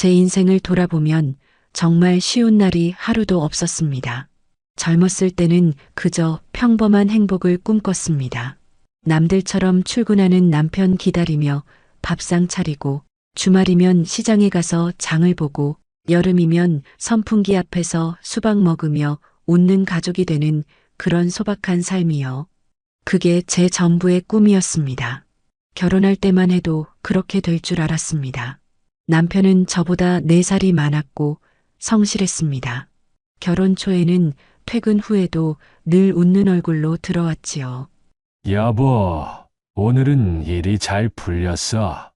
제 인생을 돌아보면 정말 쉬운 날이 하루도 없었습니다. 젊었을 때는 그저 평범한 행복을 꿈꿨습니다. 남들처럼 출근하는 남편 기다리며 밥상 차리고, 주말이면 시장에 가서 장을 보고, 여름이면 선풍기 앞에서 수박 먹으며 웃는 가족이 되는 그런 소박한 삶이요. 그게 제 전부의 꿈이었습니다. 결혼할 때만 해도 그렇게 될 줄 알았습니다. 남편은 저보다 4살이 많았고 성실했습니다. 결혼 초에는 퇴근 후에도 늘 웃는 얼굴로 들어왔지요. 여보, 오늘은 일이 잘 풀렸어.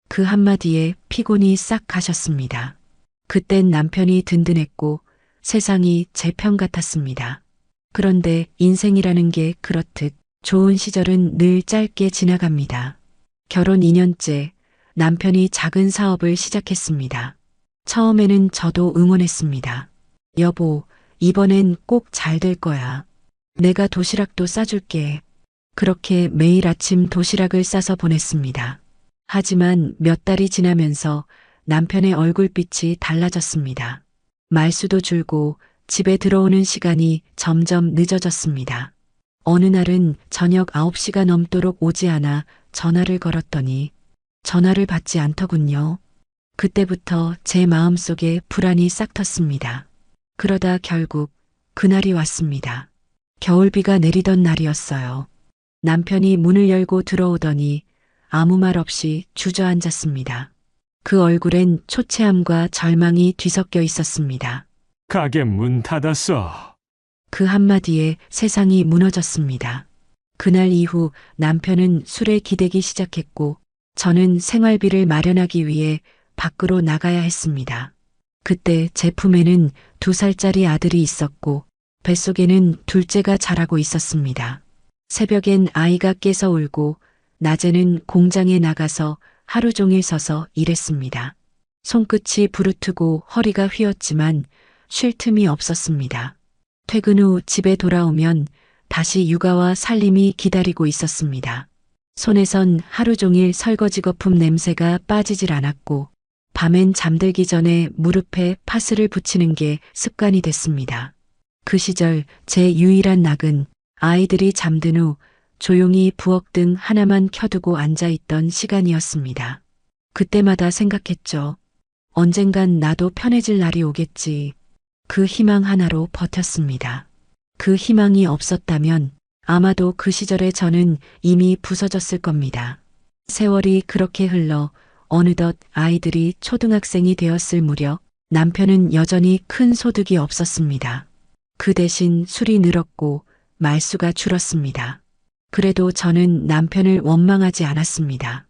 그 한마디에 피곤이 싹 가셨습니다. 그땐 남편이 든든했고 세상이 제 편 같았습니다. 그런데 인생이라는 게 그렇듯 좋은 시절은 늘 짧게 지나갑니다. 결혼 2년째 남편이 작은 사업을 시작했습니다. 처음에는 저도 응원했습니다. 여보, 이번엔 꼭 잘 될 거야. 내가 도시락도 싸줄게. 그렇게 매일 아침 도시락을 싸서 보냈습니다. 하지만 몇 달이 지나면서 남편의 얼굴빛이 달라졌습니다. 말수도 줄고 집에 들어오는 시간이 점점 늦어졌습니다. 어느 날은 저녁 9시가 넘도록 오지 않아 전화를 걸었더니 전화를 받지 않더군요. 그때부터 제 마음속에 불안이 싹 텄습니다. 그러다 결국 그날이 왔습니다. 겨울비가 내리던 날이었어요. 남편이 문을 열고 들어오더니 아무 말 없이 주저앉았습니다. 그 얼굴엔 초췌함과 절망이 뒤섞여 있었습니다. 가게 문 닫았어. 그 한마디에 세상이 무너졌습니다. 그날 이후 남편은 술에 기대기 시작했고 저는 생활비를 마련하기 위해 밖으로 나가야 했습니다. 그때 제 품에는 2살짜리 아들이 있었고 뱃속에는 둘째가 자라고 있었습니다. 새벽엔 아이가 깨서 울고 낮에는 공장에 나가서 하루 종일 서서 일했습니다. 손끝이 부르트고 허리가 휘었지만 쉴 틈이 없었습니다. 퇴근 후 집에 돌아오면 다시 육아와 살림이 기다리고 있었습니다. 손에선 하루 종일 설거지 거품 냄새가 빠지질 않았고 밤엔 잠들기 전에 무릎에 파스를 붙이는 게 습관이 됐습니다. 그 시절 제 유일한 낙은 아이들이 잠든 후 조용히 부엌등 하나만 켜두고 앉아있던 시간이었습니다. 그때마다 생각했죠. 언젠간 나도 편해질 날이 오겠지. 그 희망 하나로 버텼습니다. 그 희망이 없었다면 아마도 그 시절의 저는 이미 부서졌을 겁니다. 세월이 그렇게 흘러 어느덧 아이들이 초등학생이 되었을 무렵 남편은 여전히 큰 소득이 없었습니다. 그 대신 술이 늘었고 말수가 줄었습니다. 그래도 저는 남편을 원망하지 않았습니다.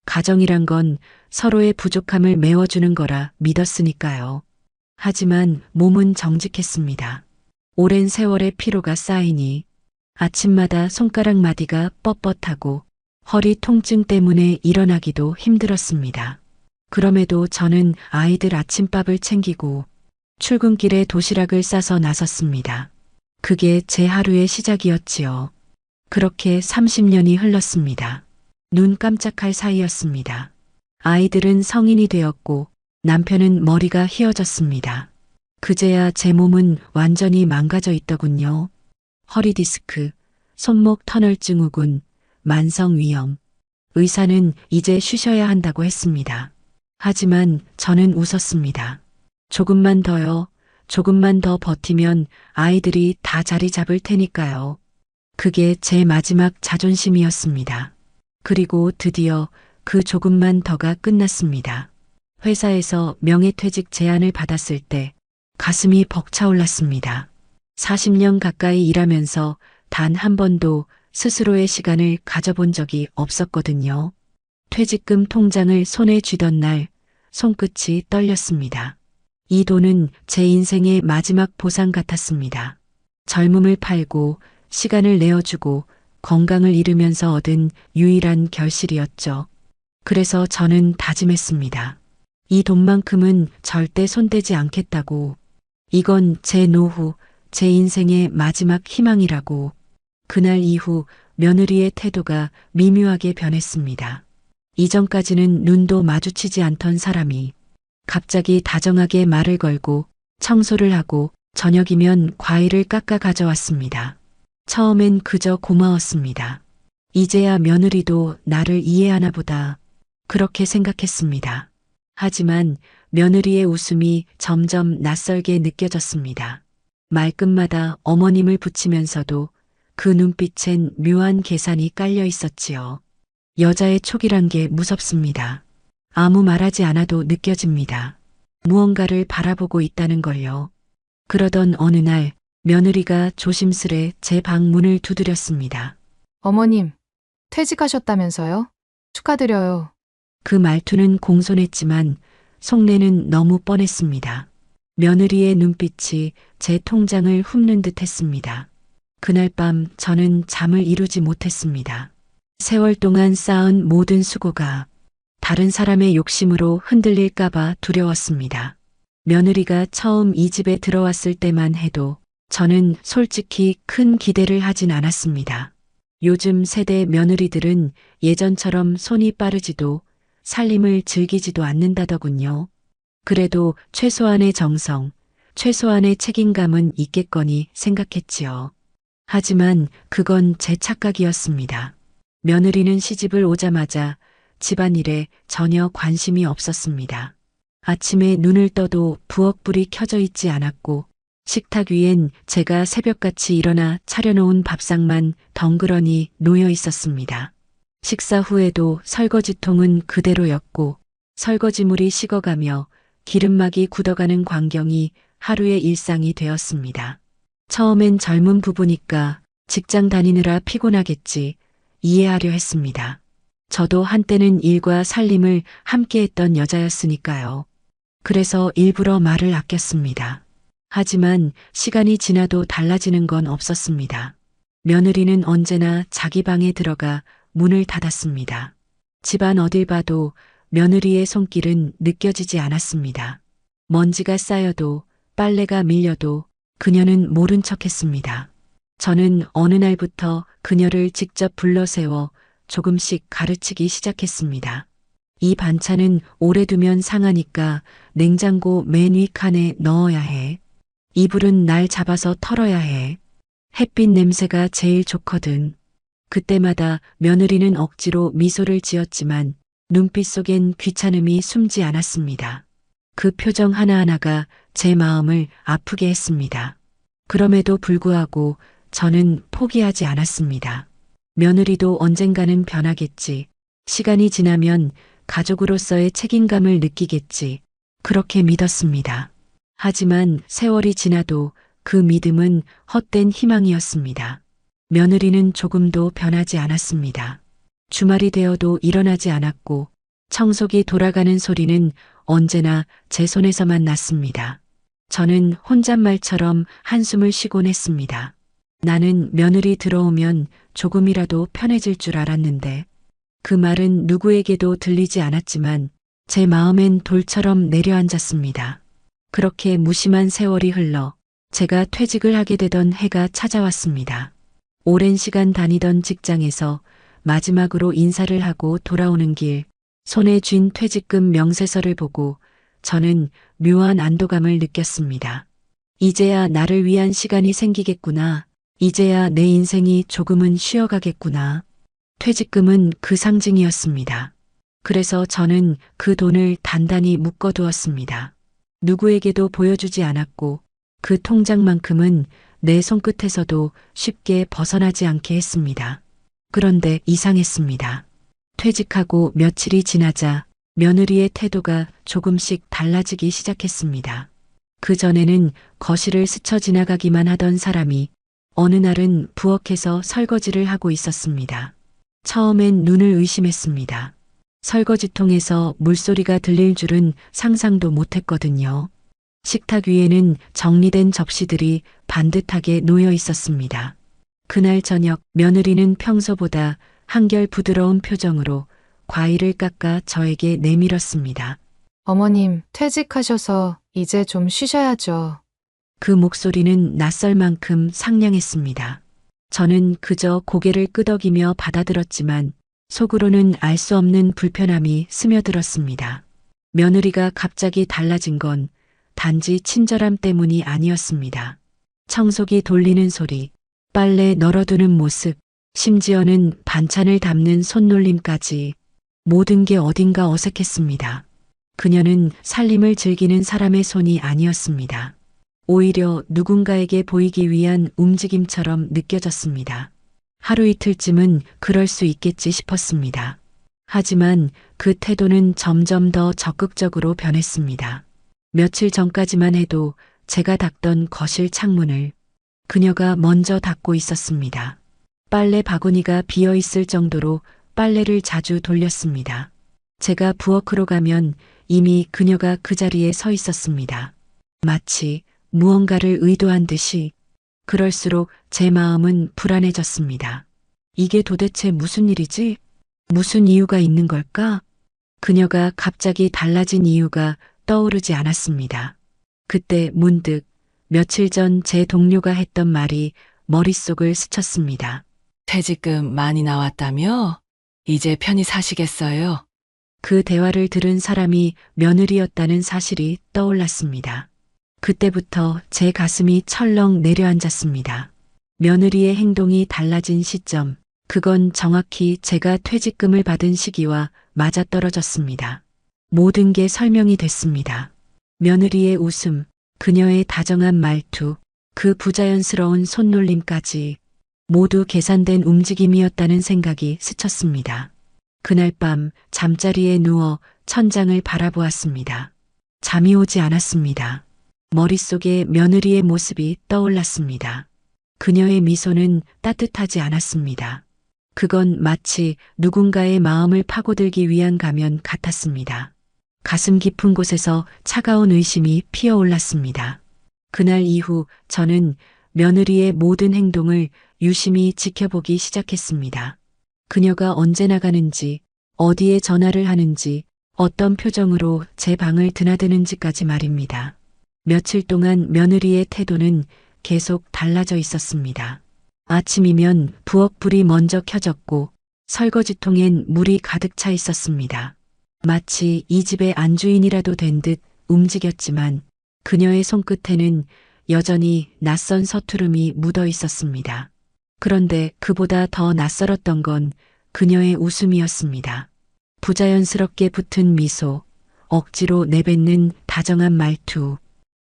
가정이란 건 서로의 부족함을 메워주는 거라 믿었으니까요. 하지만 몸은 정직했습니다. 오랜 세월의 피로가 쌓이니 아침마다 손가락 마디가 뻣뻣하고 허리 통증 때문에 일어나기도 힘들었습니다. 그럼에도 저는 아이들 아침밥을 챙기고 출근길에 도시락을 싸서 나섰습니다. 그게 제 하루의 시작이었지요. 그렇게 30년이 흘렀습니다. 눈 깜짝할 사이였습니다. 아이들은 성인이 되었고 남편은 머리가 휘어졌습니다. 그제야 제 몸은 완전히 망가져 있더군요. 허리 디스크, 손목 터널 증후군, 만성 위염. 의사는 이제 쉬셔야 한다고 했습니다. 하지만 저는 웃었습니다. 조금만 더요. 조금만 더 버티면 아이들이 다 자리 잡을 테니까요. 그게 제 마지막 자존심이었습니다. 그리고 드디어 그 조금만 더가 끝났습니다. 회사에서 명예퇴직 제안을 받았을 때 가슴이 벅차올랐습니다. 40년 가까이 일하면서 단 한 번도 스스로의 시간을 가져본 적이 없었거든요. 퇴직금 통장을 손에 쥐던 날 손끝이 떨렸습니다. 이 돈은 제 인생의 마지막 보상 같았습니다. 젊음을 팔고 시간을 내어주고 건강을 잃으면서 얻은 유일한 결실이었죠. 그래서 저는 다짐했습니다. 이 돈만큼은 절대 손대지 않겠다고. 이건 제 노후, 제 인생의 마지막 희망이라고. 그날 이후 며느리의 태도가 미묘하게 변했습니다. 이전까지는 눈도 마주치지 않던 사람이 갑자기 다정하게 말을 걸고 청소를 하고 저녁이면 과일을 깎아 가져왔습니다. 처음엔 그저 고마웠습니다. 이제야 며느리도 나를 이해하나 보다. 그렇게 생각했습니다. 하지만 며느리의 웃음이 점점 낯설게 느껴졌습니다. 말끝마다 어머님을 붙이면서도 그 눈빛엔 묘한 계산이 깔려 있었지요. 여자의 촉이란 게 무섭습니다. 아무 말하지 않아도 느껴집니다. 무언가를 바라보고 있다는 걸요. 그러던 어느 날 며느리가 조심스레 제 방 문을 두드렸습니다. 어머님, 퇴직하셨다면서요? 축하드려요. 그 말투는 공손했지만 속내는 너무 뻔했습니다. 며느리의 눈빛이 제 통장을 훑는 듯 했습니다. 그날 밤 저는 잠을 이루지 못했습니다. 세월 동안 쌓은 모든 수고가 다른 사람의 욕심으로 흔들릴까봐 두려웠습니다. 며느리가 처음 이 집에 들어왔을 때만 해도 저는 솔직히 큰 기대를 하진 않았습니다. 요즘 세대 며느리들은 예전처럼 손이 빠르지도 살림을 즐기지도 않는다더군요. 그래도 최소한의 정성, 최소한의 책임감은 있겠거니 생각했지요. 하지만 그건 제 착각이었습니다. 며느리는 시집을 오자마자 집안일에 전혀 관심이 없었습니다. 아침에 눈을 떠도 부엌불이 켜져 있지 않았고 식탁 위엔 제가 새벽같이 일어나 차려놓은 밥상만 덩그러니 놓여 있었습니다. 식사 후에도 설거지통은 그대로였고 설거지물이 식어가며 기름막이 굳어가는 광경이 하루의 일상이 되었습니다. 처음엔 젊은 부부니까 직장 다니느라 피곤하겠지 이해하려 했습니다. 저도 한때는 일과 살림을 함께했던 여자였으니까요. 그래서 일부러 말을 아꼈습니다. 하지만 시간이 지나도 달라지는 건 없었습니다. 며느리는 언제나 자기 방에 들어가 문을 닫았습니다. 집안 어딜 봐도 며느리의 손길은 느껴지지 않았습니다. 먼지가 쌓여도 빨래가 밀려도 그녀는 모른 척했습니다. 저는 어느 날부터 그녀를 직접 불러세워 조금씩 가르치기 시작했습니다. 이 반찬은 오래 두면 상하니까 냉장고 맨 위 칸에 넣어야 해. 이불은 날 잡아서 털어야 해. 햇빛 냄새가 제일 좋거든. 그때마다 며느리는 억지로 미소를 지었지만 눈빛 속엔 귀찮음이 숨지 않았습니다. 그 표정 하나하나가 제 마음을 아프게 했습니다. 그럼에도 불구하고 저는 포기하지 않았습니다. 며느리도 언젠가는 변하겠지. 시간이 지나면 가족으로서의 책임감을 느끼겠지. 그렇게 믿었습니다. 하지만 세월이 지나도 그 믿음은 헛된 희망이었습니다. 며느리는 조금도 변하지 않았습니다. 주말이 되어도 일어나지 않았고 청소기 돌아가는 소리는 언제나 제 손에서만 났습니다. 저는 혼잣말처럼 한숨을 쉬곤 했습니다. 나는 며느리 들어오면 조금이라도 편해질 줄 알았는데 그 말은 누구에게도 들리지 않았지만 제 마음엔 돌처럼 내려앉았습니다. 그렇게 무심한 세월이 흘러 제가 퇴직을 하게 되던 해가 찾아왔습니다. 오랜 시간 다니던 직장에서 마지막으로 인사를 하고 돌아오는 길 손에 쥔 퇴직금 명세서를 보고 저는 묘한 안도감을 느꼈습니다. 이제야 나를 위한 시간이 생기겠구나. 이제야 내 인생이 조금은 쉬어가겠구나. 퇴직금은 그 상징이었습니다. 그래서 저는 그 돈을 단단히 묶어두었습니다. 누구에게도 보여주지 않았고 그 통장만큼은 내 손끝에서도 쉽게 벗어나지 않게 했습니다. 그런데 이상했습니다. 퇴직하고 며칠이 지나자 며느리의 태도가 조금씩 달라지기 시작했습니다. 그전에는 거실을 스쳐 지나가기만 하던 사람이 어느 날은 부엌에서 설거지를 하고 있었습니다. 처음엔 눈을 의심했습니다. 설거지통에서 물소리가 들릴 줄은 상상도 못했거든요. 식탁 위에는 정리된 접시들이 반듯하게 놓여 있었습니다. 그날 저녁 며느리는 평소보다 한결 부드러운 표정으로 과일을 깎아 저에게 내밀었습니다. 어머님, 퇴직하셔서 이제 좀 쉬셔야죠. 그 목소리는 낯설 만큼 상냥했습니다. 저는 그저 고개를 끄덕이며 받아들었지만 속으로는 알 수 없는 불편함이 스며들었습니다. 며느리가 갑자기 달라진 건 단지 친절함 때문이 아니었습니다. 청소기 돌리는 소리, 빨래 널어두는 모습, 심지어는 반찬을 담는 손놀림까지 모든 게 어딘가 어색했습니다. 그녀는 살림을 즐기는 사람의 손이 아니었습니다. 오히려 누군가에게 보이기 위한 움직임처럼 느껴졌습니다. 하루 이틀쯤은 그럴 수 있겠지 싶었습니다. 하지만 그 태도는 점점 더 적극적으로 변했습니다. 며칠 전까지만 해도 제가 닦던 거실 창문을 그녀가 먼저 닦고 있었습니다. 빨래 바구니가 비어 있을 정도로 빨래를 자주 돌렸습니다. 제가 부엌으로 가면 이미 그녀가 그 자리에 서 있었습니다. 마치 무언가를 의도한 듯이. 그럴수록 제 마음은 불안해졌습니다. 이게 도대체 무슨 일이지? 무슨 이유가 있는 걸까? 그녀가 갑자기 달라진 이유가 떠오르지 않았습니다. 그때 문득 며칠 전 제 동료가 했던 말이 머릿속을 스쳤습니다. 퇴직금 많이 나왔다며? 이제 편히 사시겠어요? 그 대화를 들은 사람이 며느리였다는 사실이 떠올랐습니다. 그때부터 제 가슴이 철렁 내려앉았습니다. 며느리의 행동이 달라진 시점, 그건 정확히 제가 퇴직금을 받은 시기와 맞아떨어졌습니다. 모든 게 설명이 됐습니다. 며느리의 웃음, 그녀의 다정한 말투, 그 부자연스러운 손놀림까지 모두 계산된 움직임이었다는 생각이 스쳤습니다. 그날 밤 잠자리에 누워 천장을 바라보았습니다. 잠이 오지 않았습니다. 머릿속에 며느리의 모습이 떠올랐습니다. 그녀의 미소는 따뜻하지 않았습니다. 그건 마치 누군가의 마음을 파고들기 위한 가면 같았습니다. 가슴 깊은 곳에서 차가운 의심이 피어올랐습니다. 그날 이후 저는 며느리의 모든 행동을 유심히 지켜보기 시작했습니다. 그녀가 언제 나가는지, 어디에 전화를 하는지, 어떤 표정으로 제 방을 드나드는지까지 말입니다. 며칠 동안 며느리의 태도는 계속 달라져 있었습니다. 아침이면 부엌 불이 먼저 켜졌고 설거지통엔 물이 가득 차 있었습니다. 마치 이 집의 안주인이라도 된 듯 움직였지만 그녀의 손끝에는 여전히 낯선 서투름이 묻어 있었습니다. 그런데 그보다 더 낯설었던 건 그녀의 웃음이었습니다. 부자연스럽게 붙은 미소, 억지로 내뱉는 다정한 말투,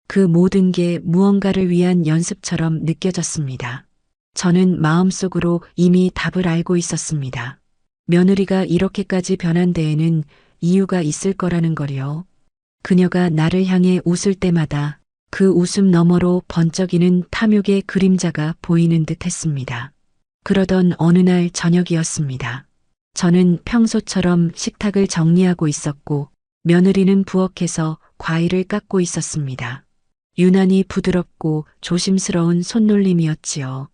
그 모든 게 무언가를 위한 연습처럼 느껴졌습니다. 저는 마음속으로 이미 답을 알고 있었습니다. 며느리가 이렇게까지 변한 데에는 이유가 있을 거라는 거요. 그녀가 나를 향해 웃을 때마다 그 웃음 너머로 번쩍이는 탐욕의 그림자가 보이는 듯 했습니다. 그러던 어느 날 저녁이었습니다. 저는 평소처럼 식탁을 정리하고 있었고 며느리는 부엌에서 과일을 깎고 있었습니다. 유난히 부드럽고 조심스러운 손놀림이었지요.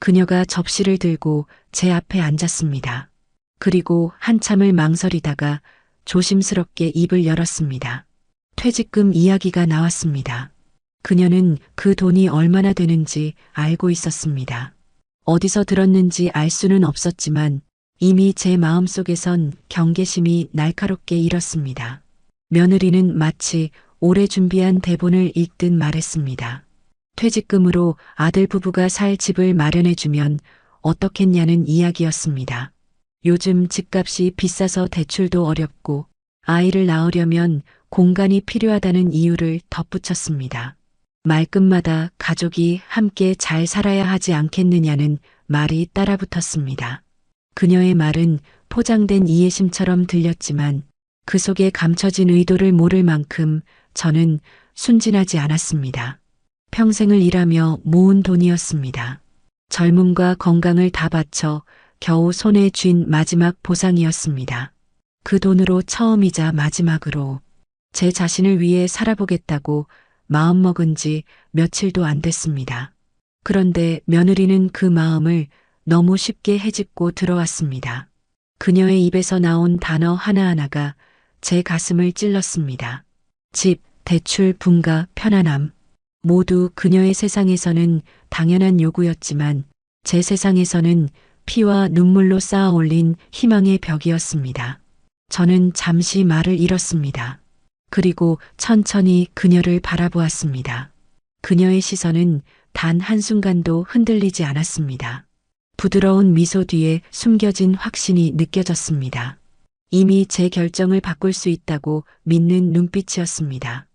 그녀가 접시를 들고 제 앞에 앉았습니다. 그리고 한참을 망설이다가 조심스럽게 입을 열었습니다. 퇴직금 이야기가 나왔습니다. 그녀는 그 돈이 얼마나 되는지 알고 있었습니다. 어디서 들었는지 알 수는 없었지만 이미 제 마음속에선 경계심이 날카롭게 일었습니다. 며느리는 마치 오래 준비한 대본을 읽듯 말했습니다. 퇴직금으로 아들 부부가 살 집을 마련해주면 어떻겠냐는 이야기였습니다. 요즘 집값이 비싸서 대출도 어렵고 아이를 낳으려면 공간이 필요하다는 이유를 덧붙였습니다. 말끝마다 가족이 함께 잘 살아야 하지 않겠느냐는 말이 따라붙었습니다. 그녀의 말은 포장된 이해심처럼 들렸지만 그 속에 감춰진 의도를 모를 만큼 저는 순진하지 않았습니다. 평생을 일하며 모은 돈이었습니다. 젊음과 건강을 다 바쳐 겨우 손에 쥔 마지막 보상이었습니다. 그 돈으로 처음이자 마지막으로 제 자신을 위해 살아보겠다고 마음먹은 지 며칠도 안 됐습니다. 그런데 며느리는 그 마음을 너무 쉽게 헤집고 들어왔습니다. 그녀의 입에서 나온 단어 하나하나가 제 가슴을 찔렀습니다. 집, 대출, 분가, 편안함. 모두 그녀의 세상에서는 당연한 요구였지만 제 세상에서는 피와 눈물로 쌓아 올린 희망의 벽이었습니다. 저는 잠시 말을 잃었습니다. 그리고 천천히 그녀를 바라보았습니다. 그녀의 시선은 단 한순간도 흔들리지 않았습니다. 부드러운 미소 뒤에 숨겨진 확신이 느껴졌습니다. 이미 제 결정을 바꿀 수 있다고 믿는 눈빛이었습니다.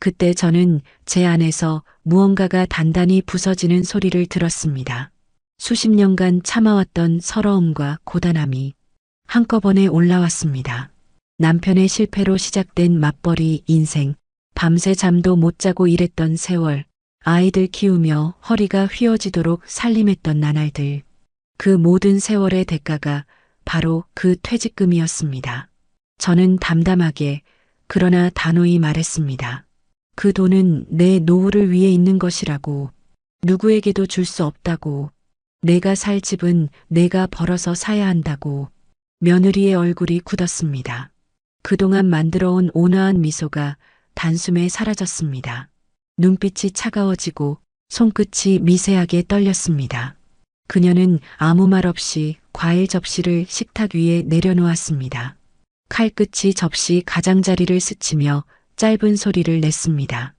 그때 저는 제 안에서 무언가가 단단히 부서지는 소리를 들었습니다. 수십 년간 참아왔던 서러움과 고단함이 한꺼번에 올라왔습니다. 남편의 실패로 시작된 맞벌이 인생, 밤새 잠도 못 자고 일했던 세월, 아이들 키우며 허리가 휘어지도록 살림했던 나날들. 그 모든 세월의 대가가 바로 그 퇴직금이었습니다. 저는 담담하게 그러나 단호히 말했습니다. 그 돈은 내 노후를 위해 있는 것이라고, 누구에게도 줄 수 없다고, 내가 살 집은 내가 벌어서 사야 한다고. 며느리의 얼굴이 굳었습니다. 그동안 만들어온 온화한 미소가 단숨에 사라졌습니다. 눈빛이 차가워지고 손끝이 미세하게 떨렸습니다. 그녀는 아무 말 없이 과일 접시를 식탁 위에 내려놓았습니다. 칼끝이 접시 가장자리를 스치며 짧은 소리를 냈습니다.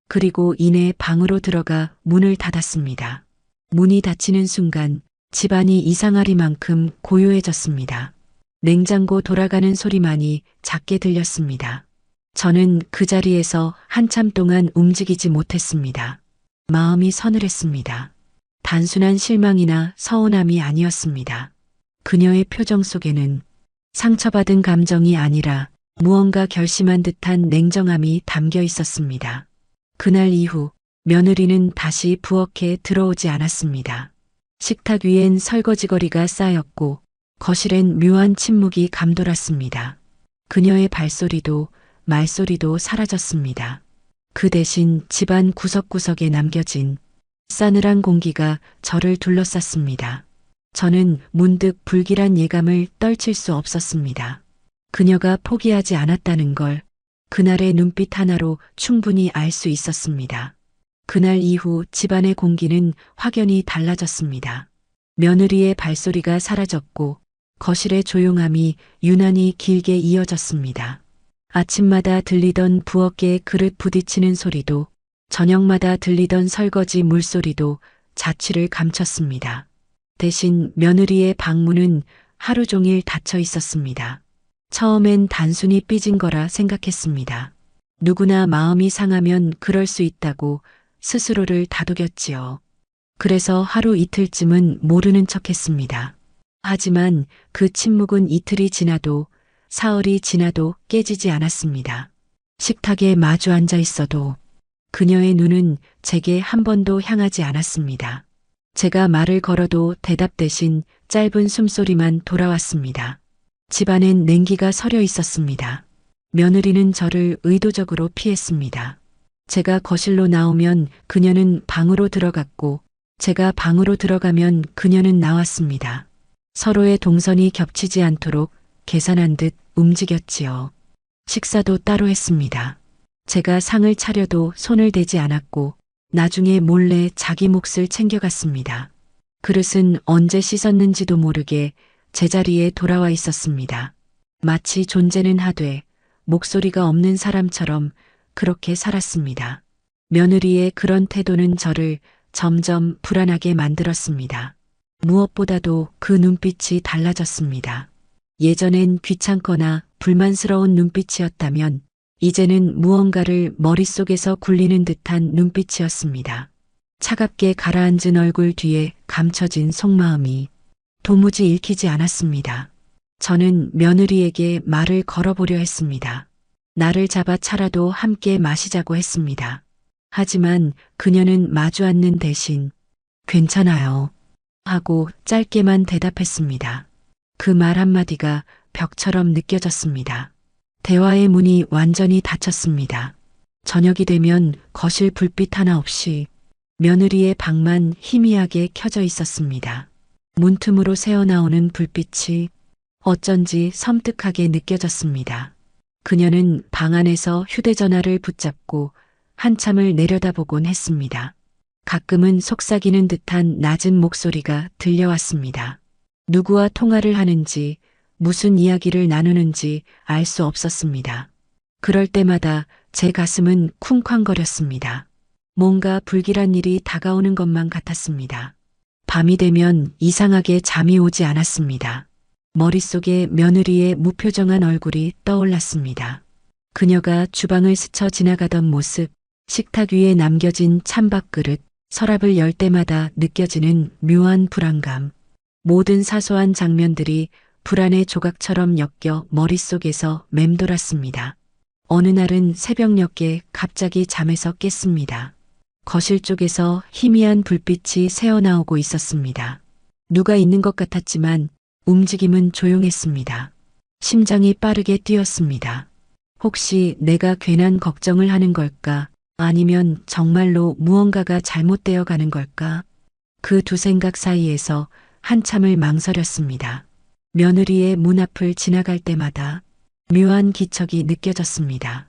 그리고 이내 방으로 들어가 문을 닫았습니다. 문이 닫히는 순간 집안이 이상하리만큼 고요해졌습니다. 냉장고 돌아가는 소리만이 작게 들렸습니다. 저는 그 자리에서 한참 동안 움직이지 못했습니다. 마음이 서늘했습니다. 단순한 실망이나 서운함이 아니었습니다. 그녀의 표정 속에는 상처받은 감정이 아니라 무언가 결심한 듯한 냉정함이 담겨 있었습니다. 그날 이후 며느리는 다시 부엌에 들어오지 않았습니다. 식탁 위엔 설거지거리가 쌓였고 거실엔 묘한 침묵이 감돌았습니다. 그녀의 발소리도 말소리도 사라졌습니다. 그 대신 집안 구석구석에 남겨진 싸늘한 공기가 저를 둘러쌌습니다. 저는 문득 불길한 예감을 떨칠 수 없었습니다. 그녀가 포기하지 않았다는 걸 그날의 눈빛 하나로 충분히 알 수 있었습니다. 그날 이후 집안의 공기는 확연히 달라졌습니다. 며느리의 발소리가 사라졌고 거실의 조용함이 유난히 길게 이어졌습니다. 아침마다 들리던 부엌에 그릇 부딪히는 소리도 저녁마다 들리던 설거지 물소리도 자취를 감췄습니다. 대신 며느리의 방문은 하루 종일 닫혀 있었습니다. 처음엔 단순히 삐진 거라 생각했습니다. 누구나 마음이 상하면 그럴 수 있다고 스스로를 다독였지요. 그래서 하루 이틀쯤은 모르는 척했습니다. 하지만 그 침묵은 이틀이 지나도 사흘이 지나도 깨지지 않았습니다. 식탁에 마주 앉아 있어도 그녀의 눈은 제게 한 번도 향하지 않았습니다. 제가 말을 걸어도 대답 대신 짧은 숨소리만 돌아왔습니다. 집안엔 냉기가 서려 있었습니다. 며느리는 저를 의도적으로 피했습니다. 제가 거실로 나오면 그녀는 방으로 들어갔고 제가 방으로 들어가면 그녀는 나왔습니다. 서로의 동선이 겹치지 않도록 계산한 듯 움직였지요. 식사도 따로 했습니다. 제가 상을 차려도 손을 대지 않았고 나중에 몰래 자기 몫을 챙겨갔습니다. 그릇은 언제 씻었는지도 모르게 제자리에 돌아와 있었습니다. 마치 존재는 하되 목소리가 없는 사람처럼 그렇게 살았습니다. 며느리의 그런 태도는 저를 점점 불안하게 만들었습니다. 무엇보다도 그 눈빛이 달라졌습니다. 예전엔 귀찮거나 불만스러운 눈빛이었다면 이제는 무언가를 머릿속에서 굴리는 듯한 눈빛이었습니다. 차갑게 가라앉은 얼굴 뒤에 감춰진 속마음이 도무지 읽히지 않았습니다. 저는 며느리에게 말을 걸어보려 했습니다. 나를 잡아 차라도 함께 마시자고 했습니다. 하지만 그녀는 마주 앉는 대신 괜찮아요 하고 짧게만 대답했습니다. 그 말 한마디가 벽처럼 느껴졌습니다. 대화의 문이 완전히 닫혔습니다. 저녁이 되면 거실 불빛 하나 없이 며느리의 방만 희미하게 켜져 있었습니다. 문틈으로 새어나오는 불빛이 어쩐지 섬뜩하게 느껴졌습니다. 그녀는 방 안에서 휴대전화를 붙잡고 한참을 내려다보곤 했습니다. 가끔은 속삭이는 듯한 낮은 목소리가 들려왔습니다. 누구와 통화를 하는지 무슨 이야기를 나누는지 알 수 없었습니다. 그럴 때마다 제 가슴은 쿵쾅거렸습니다. 뭔가 불길한 일이 다가오는 것만 같았습니다. 밤이 되면 이상하게 잠이 오지 않았습니다. 머릿속에 며느리의 무표정한 얼굴이 떠올랐습니다. 그녀가 주방을 스쳐 지나가던 모습, 식탁 위에 남겨진 찬밥그릇, 서랍을 열 때마다 느껴지는 묘한 불안감. 모든 사소한 장면들이 불안의 조각처럼 엮여 머릿속에서 맴돌았습니다. 어느 날은 새벽녘에 갑자기 잠에서 깼습니다. 거실 쪽에서 희미한 불빛이 새어나오고 있었습니다. 누가 있는 것 같았지만 움직임은 조용했습니다. 심장이 빠르게 뛰었습니다. 혹시 내가 괜한 걱정을 하는 걸까? 아니면 정말로 무언가가 잘못되어 가는 걸까? 그 두 생각 사이에서 한참을 망설였습니다. 며느리의 문 앞을 지나갈 때마다 묘한 기척이 느껴졌습니다.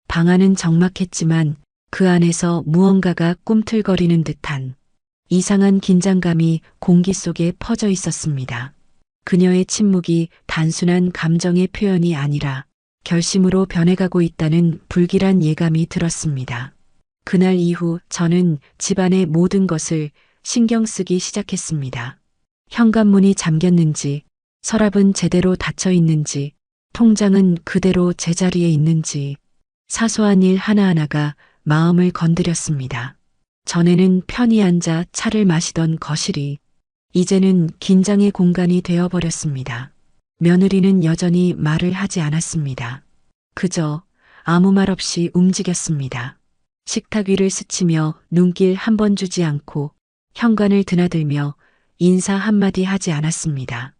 방 안은 적막했지만 그 안에서 무언가가 꿈틀거리는 듯한 이상한 긴장감이 공기 속에 퍼져 있었습니다. 그녀의 침묵이 단순한 감정의 표현이 아니라 결심으로 변해가고 있다는 불길한 예감이 들었습니다. 그날 이후 저는 집안의 모든 것을 신경 쓰기 시작했습니다. 현관문이 잠겼는지, 서랍은 제대로 닫혀 있는지, 통장은 그대로 제자리에 있는지, 사소한 일 하나하나가 마음을 건드렸습니다. 전에는 편히 앉아 차를 마시던 거실이 이제는 긴장의 공간이 되어버렸습니다. 며느리는 여전히 말을 하지 않았습니다. 그저 아무 말 없이 움직였습니다. 식탁 위를 스치며 눈길 한 번 주지 않고 현관을 드나들며 인사 한마디 하지 않았습니다.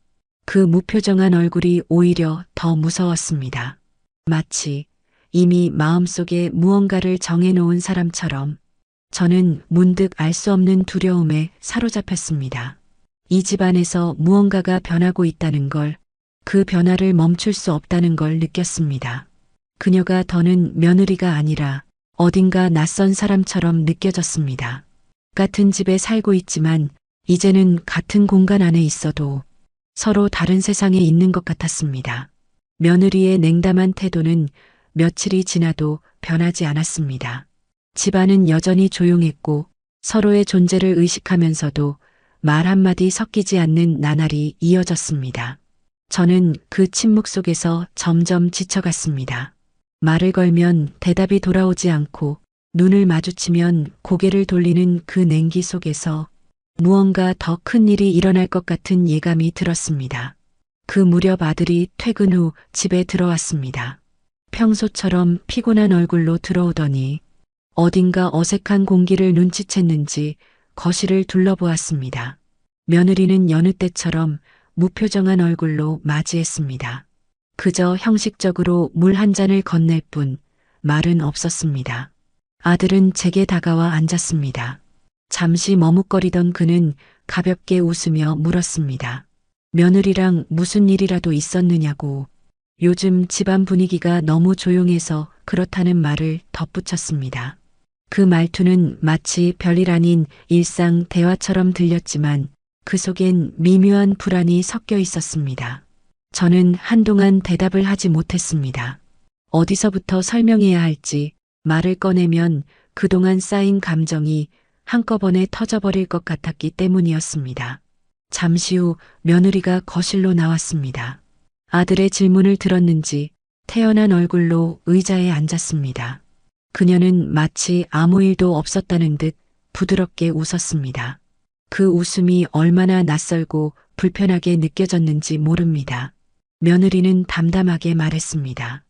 그 무표정한 얼굴이 오히려 더 무서웠습니다. 마치 이미 마음속에 무언가를 정해놓은 사람처럼 저는 문득 알 수 없는 두려움에 사로잡혔습니다. 이 집안에서 무언가가 변하고 있다는 걸, 그 변화를 멈출 수 없다는 걸 느꼈습니다. 그녀가 더는 며느리가 아니라 어딘가 낯선 사람처럼 느껴졌습니다. 같은 집에 살고 있지만 이제는 같은 공간 안에 있어도 서로 다른 세상에 있는 것 같았습니다. 며느리의 냉담한 태도는 며칠이 지나도 변하지 않았습니다. 집안은 여전히 조용했고 서로의 존재를 의식하면서도 말 한마디 섞이지 않는 나날이 이어졌습니다. 저는 그 침묵 속에서 점점 지쳐갔습니다. 말을 걸면 대답이 돌아오지 않고 눈을 마주치면 고개를 돌리는 그 냉기 속에서 무언가 더 큰 일이 일어날 것 같은 예감이 들었습니다. 그 무렵 아들이 퇴근 후 집에 들어왔습니다. 평소처럼 피곤한 얼굴로 들어오더니 어딘가 어색한 공기를 눈치챘는지 거실을 둘러보았습니다. 며느리는 여느 때처럼 무표정한 얼굴로 맞이했습니다. 그저 형식적으로 물 한 잔을 건넬 뿐 말은 없었습니다. 아들은 제게 다가와 앉았습니다. 잠시 머뭇거리던 그는 가볍게 웃으며 물었습니다. 며느리랑 무슨 일이라도 있었느냐고. 요즘 집안 분위기가 너무 조용해서 그렇다는 말을 덧붙였습니다. 그 말투는 마치 별일 아닌 일상 대화처럼 들렸지만 그 속엔 미묘한 불안이 섞여 있었습니다. 저는 한동안 대답을 하지 못했습니다. 어디서부터 설명해야 할지, 말을 꺼내면 그동안 쌓인 감정이 한꺼번에 터져버릴 것 같았기 때문이었습니다. 잠시 후 며느리가 거실로 나왔습니다. 아들의 질문을 들었는지 태연한 얼굴로 의자에 앉았습니다. 그녀는 마치 아무 일도 없었다는 듯 부드럽게 웃었습니다. 그 웃음이 얼마나 낯설고 불편하게 느껴졌는지 모릅니다. 며느리는 담담하게 말했습니다.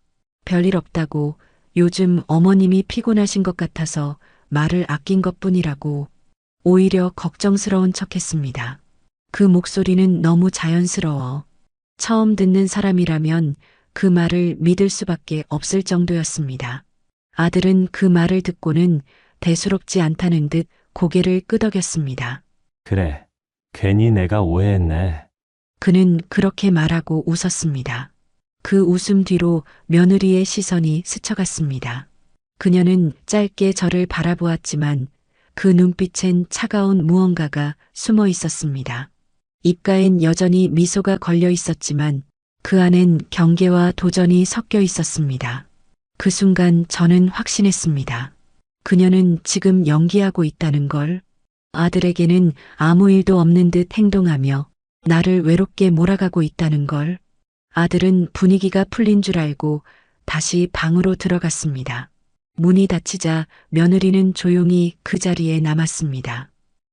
별일 없다고, 요즘 어머님이 피곤하신 것 같아서 말을 아낀 것뿐이라고. 오히려 걱정스러운 척했습니다. 그 목소리는 너무 자연스러워 처음 듣는 사람이라면 그 말을 믿을 수밖에 없을 정도였습니다. 아들은 그 말을 듣고는 대수롭지 않다는 듯 고개를 끄덕였습니다. 그래, 괜히 내가 오해했네. 그는 그렇게 말하고 웃었습니다. 그 웃음 뒤로 며느리의 시선이 스쳐갔습니다. 그녀는 짧게 저를 바라보았지만 그 눈빛엔 차가운 무언가가 숨어 있었습니다. 입가엔 여전히 미소가 걸려 있었지만 그 안엔 경계와 도전이 섞여 있었습니다. 그 순간 저는 확신했습니다. 그녀는 지금 연기하고 있다는 걸, 아들에게는 아무 일도 없는 듯 행동하며 나를 외롭게 몰아가고 있다는 걸. 아들은 분위기가 풀린 줄 알고 다시 방으로 들어갔습니다. 문이 닫히자 며느리는 조용히 그 자리에 남았습니다.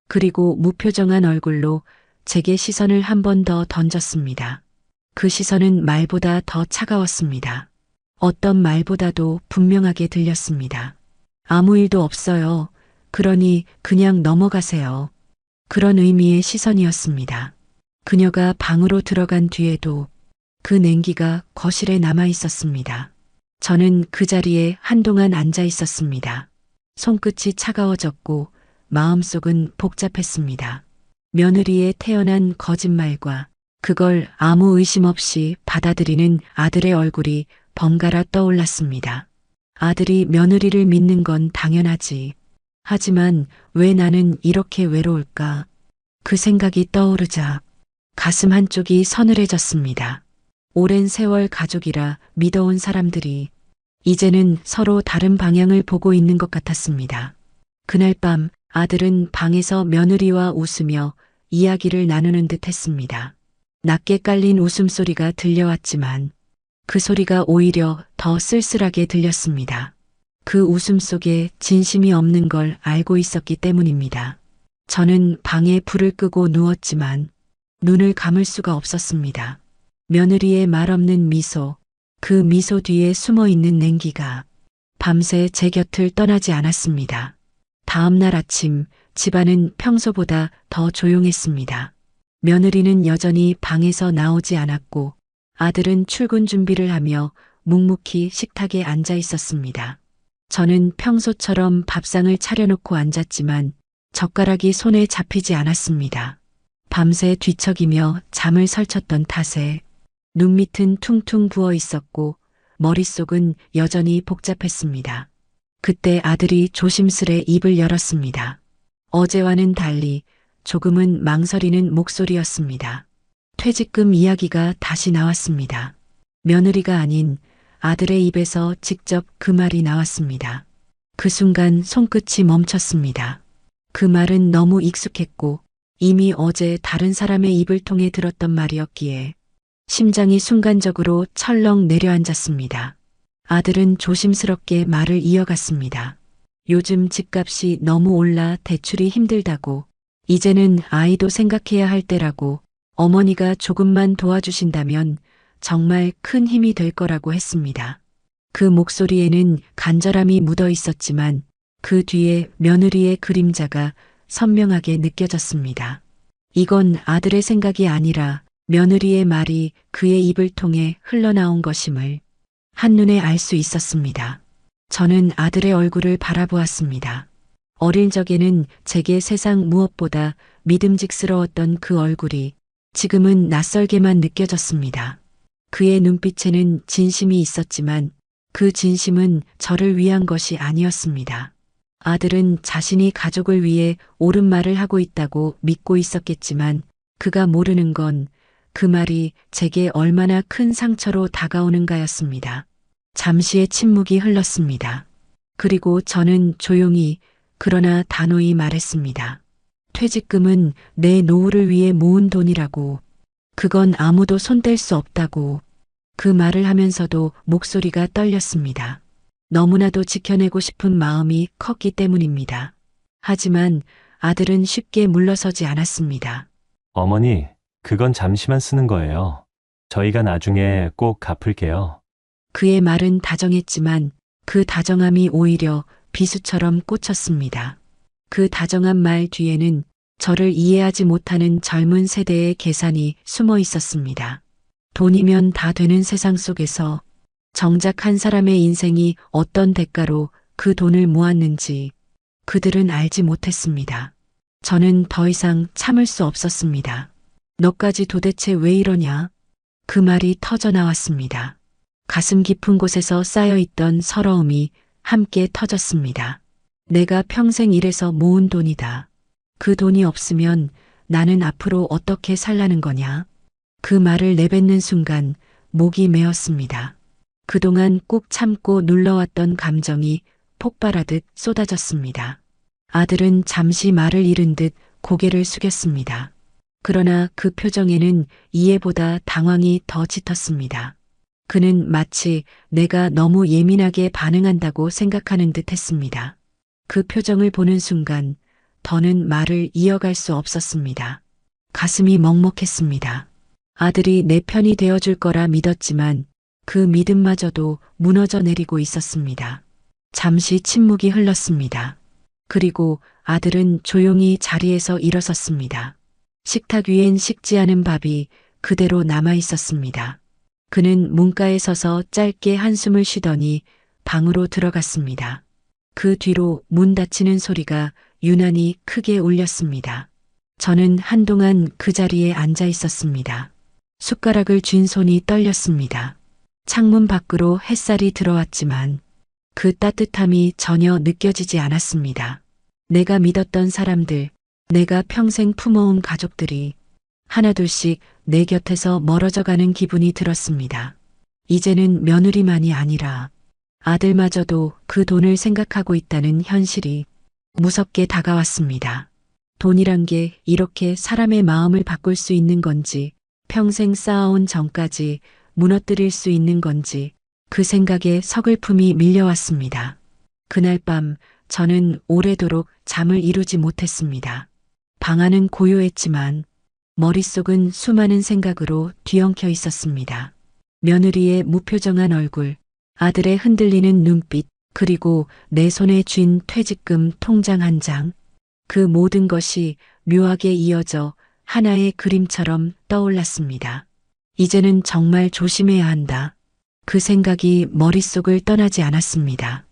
그리고 무표정한 얼굴로 제게 시선을 한 번 더 던졌습니다. 그 시선은 말보다 더 차가웠습니다. 어떤 말보다도 분명하게 들렸습니다. 아무 일도 없어요. 그러니 그냥 넘어가세요. 그런 의미의 시선이었습니다. 그녀가 방으로 들어간 뒤에도 그 냉기가 거실에 남아 있었습니다. 저는 그 자리에 한동안 앉아 있었습니다. 손끝이 차가워졌고 마음속은 복잡했습니다. 며느리의 태어난 거짓말과 그걸 아무 의심 없이 받아들이는 아들의 얼굴이 번갈아 떠올랐습니다. 아들이 며느리를 믿는 건 당연하지. 하지만 왜 나는 이렇게 외로울까? 그 생각이 떠오르자 가슴 한쪽이 서늘해졌습니다. 오랜 세월 가족이라 믿어온 사람들이 이제는 서로 다른 방향을 보고 있는 것 같았습니다. 그날 밤 아들은 방에서 며느리와 웃으며 이야기를 나누는 듯 했습니다. 낮게 깔린 웃음소리가 들려왔지만 그 소리가 오히려 더 쓸쓸하게 들렸습니다. 그 웃음 속에 진심이 없는 걸 알고 있었기 때문입니다. 저는 방에 불을 끄고 누웠지만 눈을 감을 수가 없었습니다. 며느리의 말없는 미소, 그 미소 뒤에 숨어 있는 냉기가 밤새 제 곁을 떠나지 않았습니다. 다음 날 아침 집안은 평소보다 더 조용했습니다. 며느리는 여전히 방에서 나오지 않았고 아들은 출근 준비를 하며 묵묵히 식탁에 앉아 있었습니다. 저는 평소처럼 밥상을 차려놓고 앉았지만 젓가락이 손에 잡히지 않았습니다. 밤새 뒤척이며 잠을 설쳤던 탓에 눈밑은 퉁퉁 부어 있었고 머릿속은 여전히 복잡했습니다. 그때 아들이 조심스레 입을 열었습니다. 어제와는 달리 조금은 망설이는 목소리였습니다. 퇴직금 이야기가 다시 나왔습니다. 며느리가 아닌 아들의 입에서 직접 그 말이 나왔습니다. 그 순간 손끝이 멈췄습니다. 그 말은 너무 익숙했고 이미 어제 다른 사람의 입을 통해 들었던 말이었기에 심장이 순간적으로 철렁 내려앉았습니다. 아들은 조심스럽게 말을 이어갔습니다. 요즘 집값이 너무 올라 대출이 힘들다고, 이제는 아이도 생각해야 할 때라고, 어머니가 조금만 도와주신다면 정말 큰 힘이 될 거라고 했습니다. 그 목소리에는 간절함이 묻어 있었지만 그 뒤에 며느리의 그림자가 선명하게 느껴졌습니다. 이건 아들의 생각이 아니라 며느리의 말이 그의 입을 통해 흘러나온 것임을 한눈에 알 수 있었습니다. 저는 아들의 얼굴을 바라보았습니다. 어릴 적에는 제게 세상 무엇보다 믿음직스러웠던 그 얼굴이 지금은 낯설게만 느껴졌습니다. 그의 눈빛에는 진심이 있었지만 그 진심은 저를 위한 것이 아니었습니다. 아들은 자신이 가족을 위해 옳은 말을 하고 있다고 믿고 있었겠지만 그가 모르는 건 그 말이 제게 얼마나 큰 상처로 다가오는가였습니다. 잠시의 침묵이 흘렀습니다. 그리고 저는 조용히 그러나 단호히 말했습니다. 퇴직금은 내 노후를 위해 모은 돈이라고. 그건 아무도 손댈 수 없다고. 그 말을 하면서도 목소리가 떨렸습니다. 너무나도 지켜내고 싶은 마음이 컸기 때문입니다. 하지만 아들은 쉽게 물러서지 않았습니다. 어머니, 그건 잠시만 쓰는 거예요. 저희가 나중에 꼭 갚을게요. 그의 말은 다정했지만 그 다정함이 오히려 비수처럼 꽂혔습니다. 그 다정한 말 뒤에는 저를 이해하지 못하는 젊은 세대의 계산이 숨어 있었습니다. 돈이면 다 되는 세상 속에서 정작 한 사람의 인생이 어떤 대가로 그 돈을 모았는지 그들은 알지 못했습니다. 저는 더 이상 참을 수 없었습니다. 너까지 도대체 왜 이러냐? 그 말이 터져 나왔습니다. 가슴 깊은 곳에서 쌓여있던 서러움이 함께 터졌습니다. 내가 평생 일해서 모은 돈이다. 그 돈이 없으면 나는 앞으로 어떻게 살라는 거냐? 그 말을 내뱉는 순간 목이 메었습니다. 그동안 꾹 참고 눌러왔던 감정이 폭발하듯 쏟아졌습니다. 아들은 잠시 말을 잃은 듯 고개를 숙였습니다. 그러나 그 표정에는 이해보다 당황이 더 짙었습니다. 그는 마치 내가 너무 예민하게 반응한다고 생각하는 듯 했습니다. 그 표정을 보는 순간 더는 말을 이어갈 수 없었습니다. 가슴이 먹먹했습니다. 아들이 내 편이 되어줄 거라 믿었지만 그 믿음마저도 무너져 내리고 있었습니다. 잠시 침묵이 흘렀습니다. 그리고 아들은 조용히 자리에서 일어섰습니다. 식탁 위엔 식지 않은 밥이 그대로 남아 있었습니다. 그는 문가에 서서 짧게 한숨을 쉬더니 방으로 들어갔습니다. 그 뒤로 문 닫히는 소리가 유난히 크게 울렸습니다. 저는 한동안 그 자리에 앉아 있었습니다. 숟가락을 쥔 손이 떨렸습니다. 창문 밖으로 햇살이 들어왔지만 그 따뜻함이 전혀 느껴지지 않았습니다. 내가 믿었던 사람들, 내가 평생 품어온 가족들이 하나둘씩 내 곁에서 멀어져가는 기분이 들었습니다. 이제는 며느리만이 아니라 아들마저도 그 돈을 생각하고 있다는 현실이 무섭게 다가왔습니다. 돈이란 게 이렇게 사람의 마음을 바꿀 수 있는 건지, 평생 쌓아온 정까지 무너뜨릴 수 있는 건지, 그 생각에 서글픔이 밀려왔습니다. 그날 밤 저는 오래도록 잠을 이루지 못했습니다. 방 안은 고요했지만 머릿속은 수많은 생각으로 뒤엉켜 있었습니다. 며느리의 무표정한 얼굴, 아들의 흔들리는 눈빛, 그리고 내 손에 쥔 퇴직금 통장 한 장. 그 모든 것이 묘하게 이어져 하나의 그림처럼 떠올랐습니다. 이제는 정말 조심해야 한다. 그 생각이 머릿속을 떠나지 않았습니다.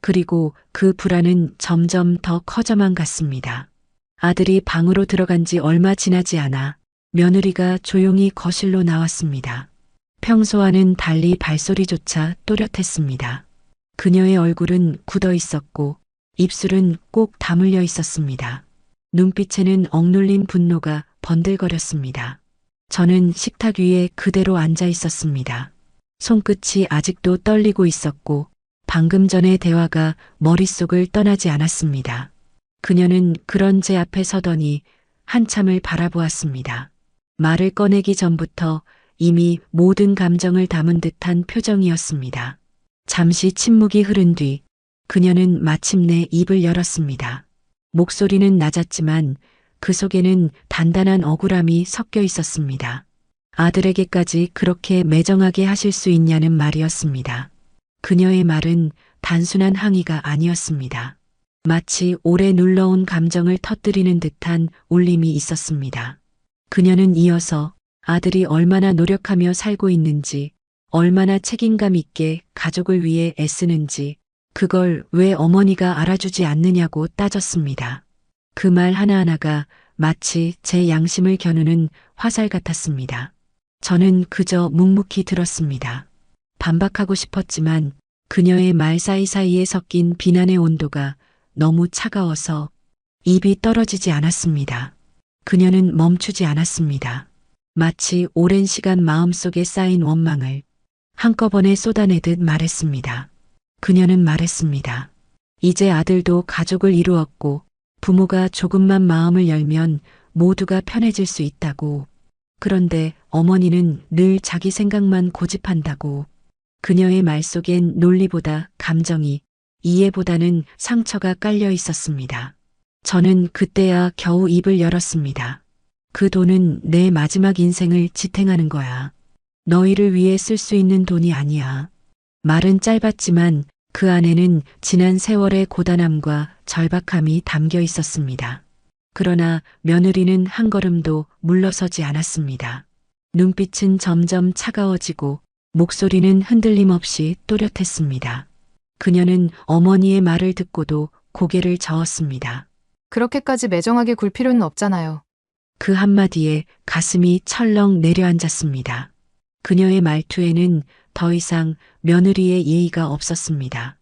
그리고 그 불안은 점점 더 커져만 갔습니다. 아들이 방으로 들어간 지 얼마 지나지 않아 며느리가 조용히 거실로 나왔습니다. 평소와는 달리 발소리조차 또렷했습니다. 그녀의 얼굴은 굳어 있었고 입술은 꼭 다물려 있었습니다. 눈빛에는 억눌린 분노가 번들거렸습니다. 저는 식탁 위에 그대로 앉아 있었습니다. 손끝이 아직도 떨리고 있었고 방금 전의 대화가 머릿속을 떠나지 않았습니다. 그녀는 그런 제 앞에 서더니 한참을 바라보았습니다. 말을 꺼내기 전부터 이미 모든 감정을 담은 듯한 표정이었습니다. 잠시 침묵이 흐른 뒤 그녀는 마침내 입을 열었습니다. 목소리는 낮았지만 그 속에는 단단한 억울함이 섞여 있었습니다. 아들에게까지 그렇게 매정하게 하실 수 있냐는 말이었습니다. 그녀의 말은 단순한 항의가 아니었습니다. 마치 오래 눌러온 감정을 터뜨리는 듯한 울림이 있었습니다. 그녀는 이어서 아들이 얼마나 노력하며 살고 있는지, 얼마나 책임감 있게 가족을 위해 애쓰는지, 그걸 왜 어머니가 알아주지 않느냐고 따졌습니다. 그 말 하나하나가 마치 제 양심을 겨누는 화살 같았습니다. 저는 그저 묵묵히 들었습니다. 반박하고 싶었지만 그녀의 말 사이사이에 섞인 비난의 온도가 너무 차가워서 입이 떨어지지 않았습니다. 그녀는 멈추지 않았습니다. 마치 오랜 시간 마음속에 쌓인 원망을 한꺼번에 쏟아내듯 말했습니다. 그녀는 말했습니다. 이제 아들도 가족을 이루었고 부모가 조금만 마음을 열면 모두가 편해질 수 있다고. 그런데 어머니는 늘 자기 생각만 고집한다고. 그녀의 말 속엔 논리보다 감정이, 이해보다는 상처가 깔려 있었습니다. 저는 그때야 겨우 입을 열었습니다. 그 돈은 내 마지막 인생을 지탱하는 거야. 너희를 위해 쓸 수 있는 돈이 아니야. 말은 짧았지만 그 안에는 지난 세월의 고단함과 절박함이 담겨 있었습니다. 그러나 며느리는 한 걸음도 물러서지 않았습니다. 눈빛은 점점 차가워지고 목소리는 흔들림 없이 또렷했습니다. 그녀는 어머니의 말을 듣고도 고개를 저었습니다. 그렇게까지 매정하게 굴 필요는 없잖아요. 그 한마디에 가슴이 철렁 내려앉았습니다. 그녀의 말투에는 더 이상 며느리의 예의가 없었습니다.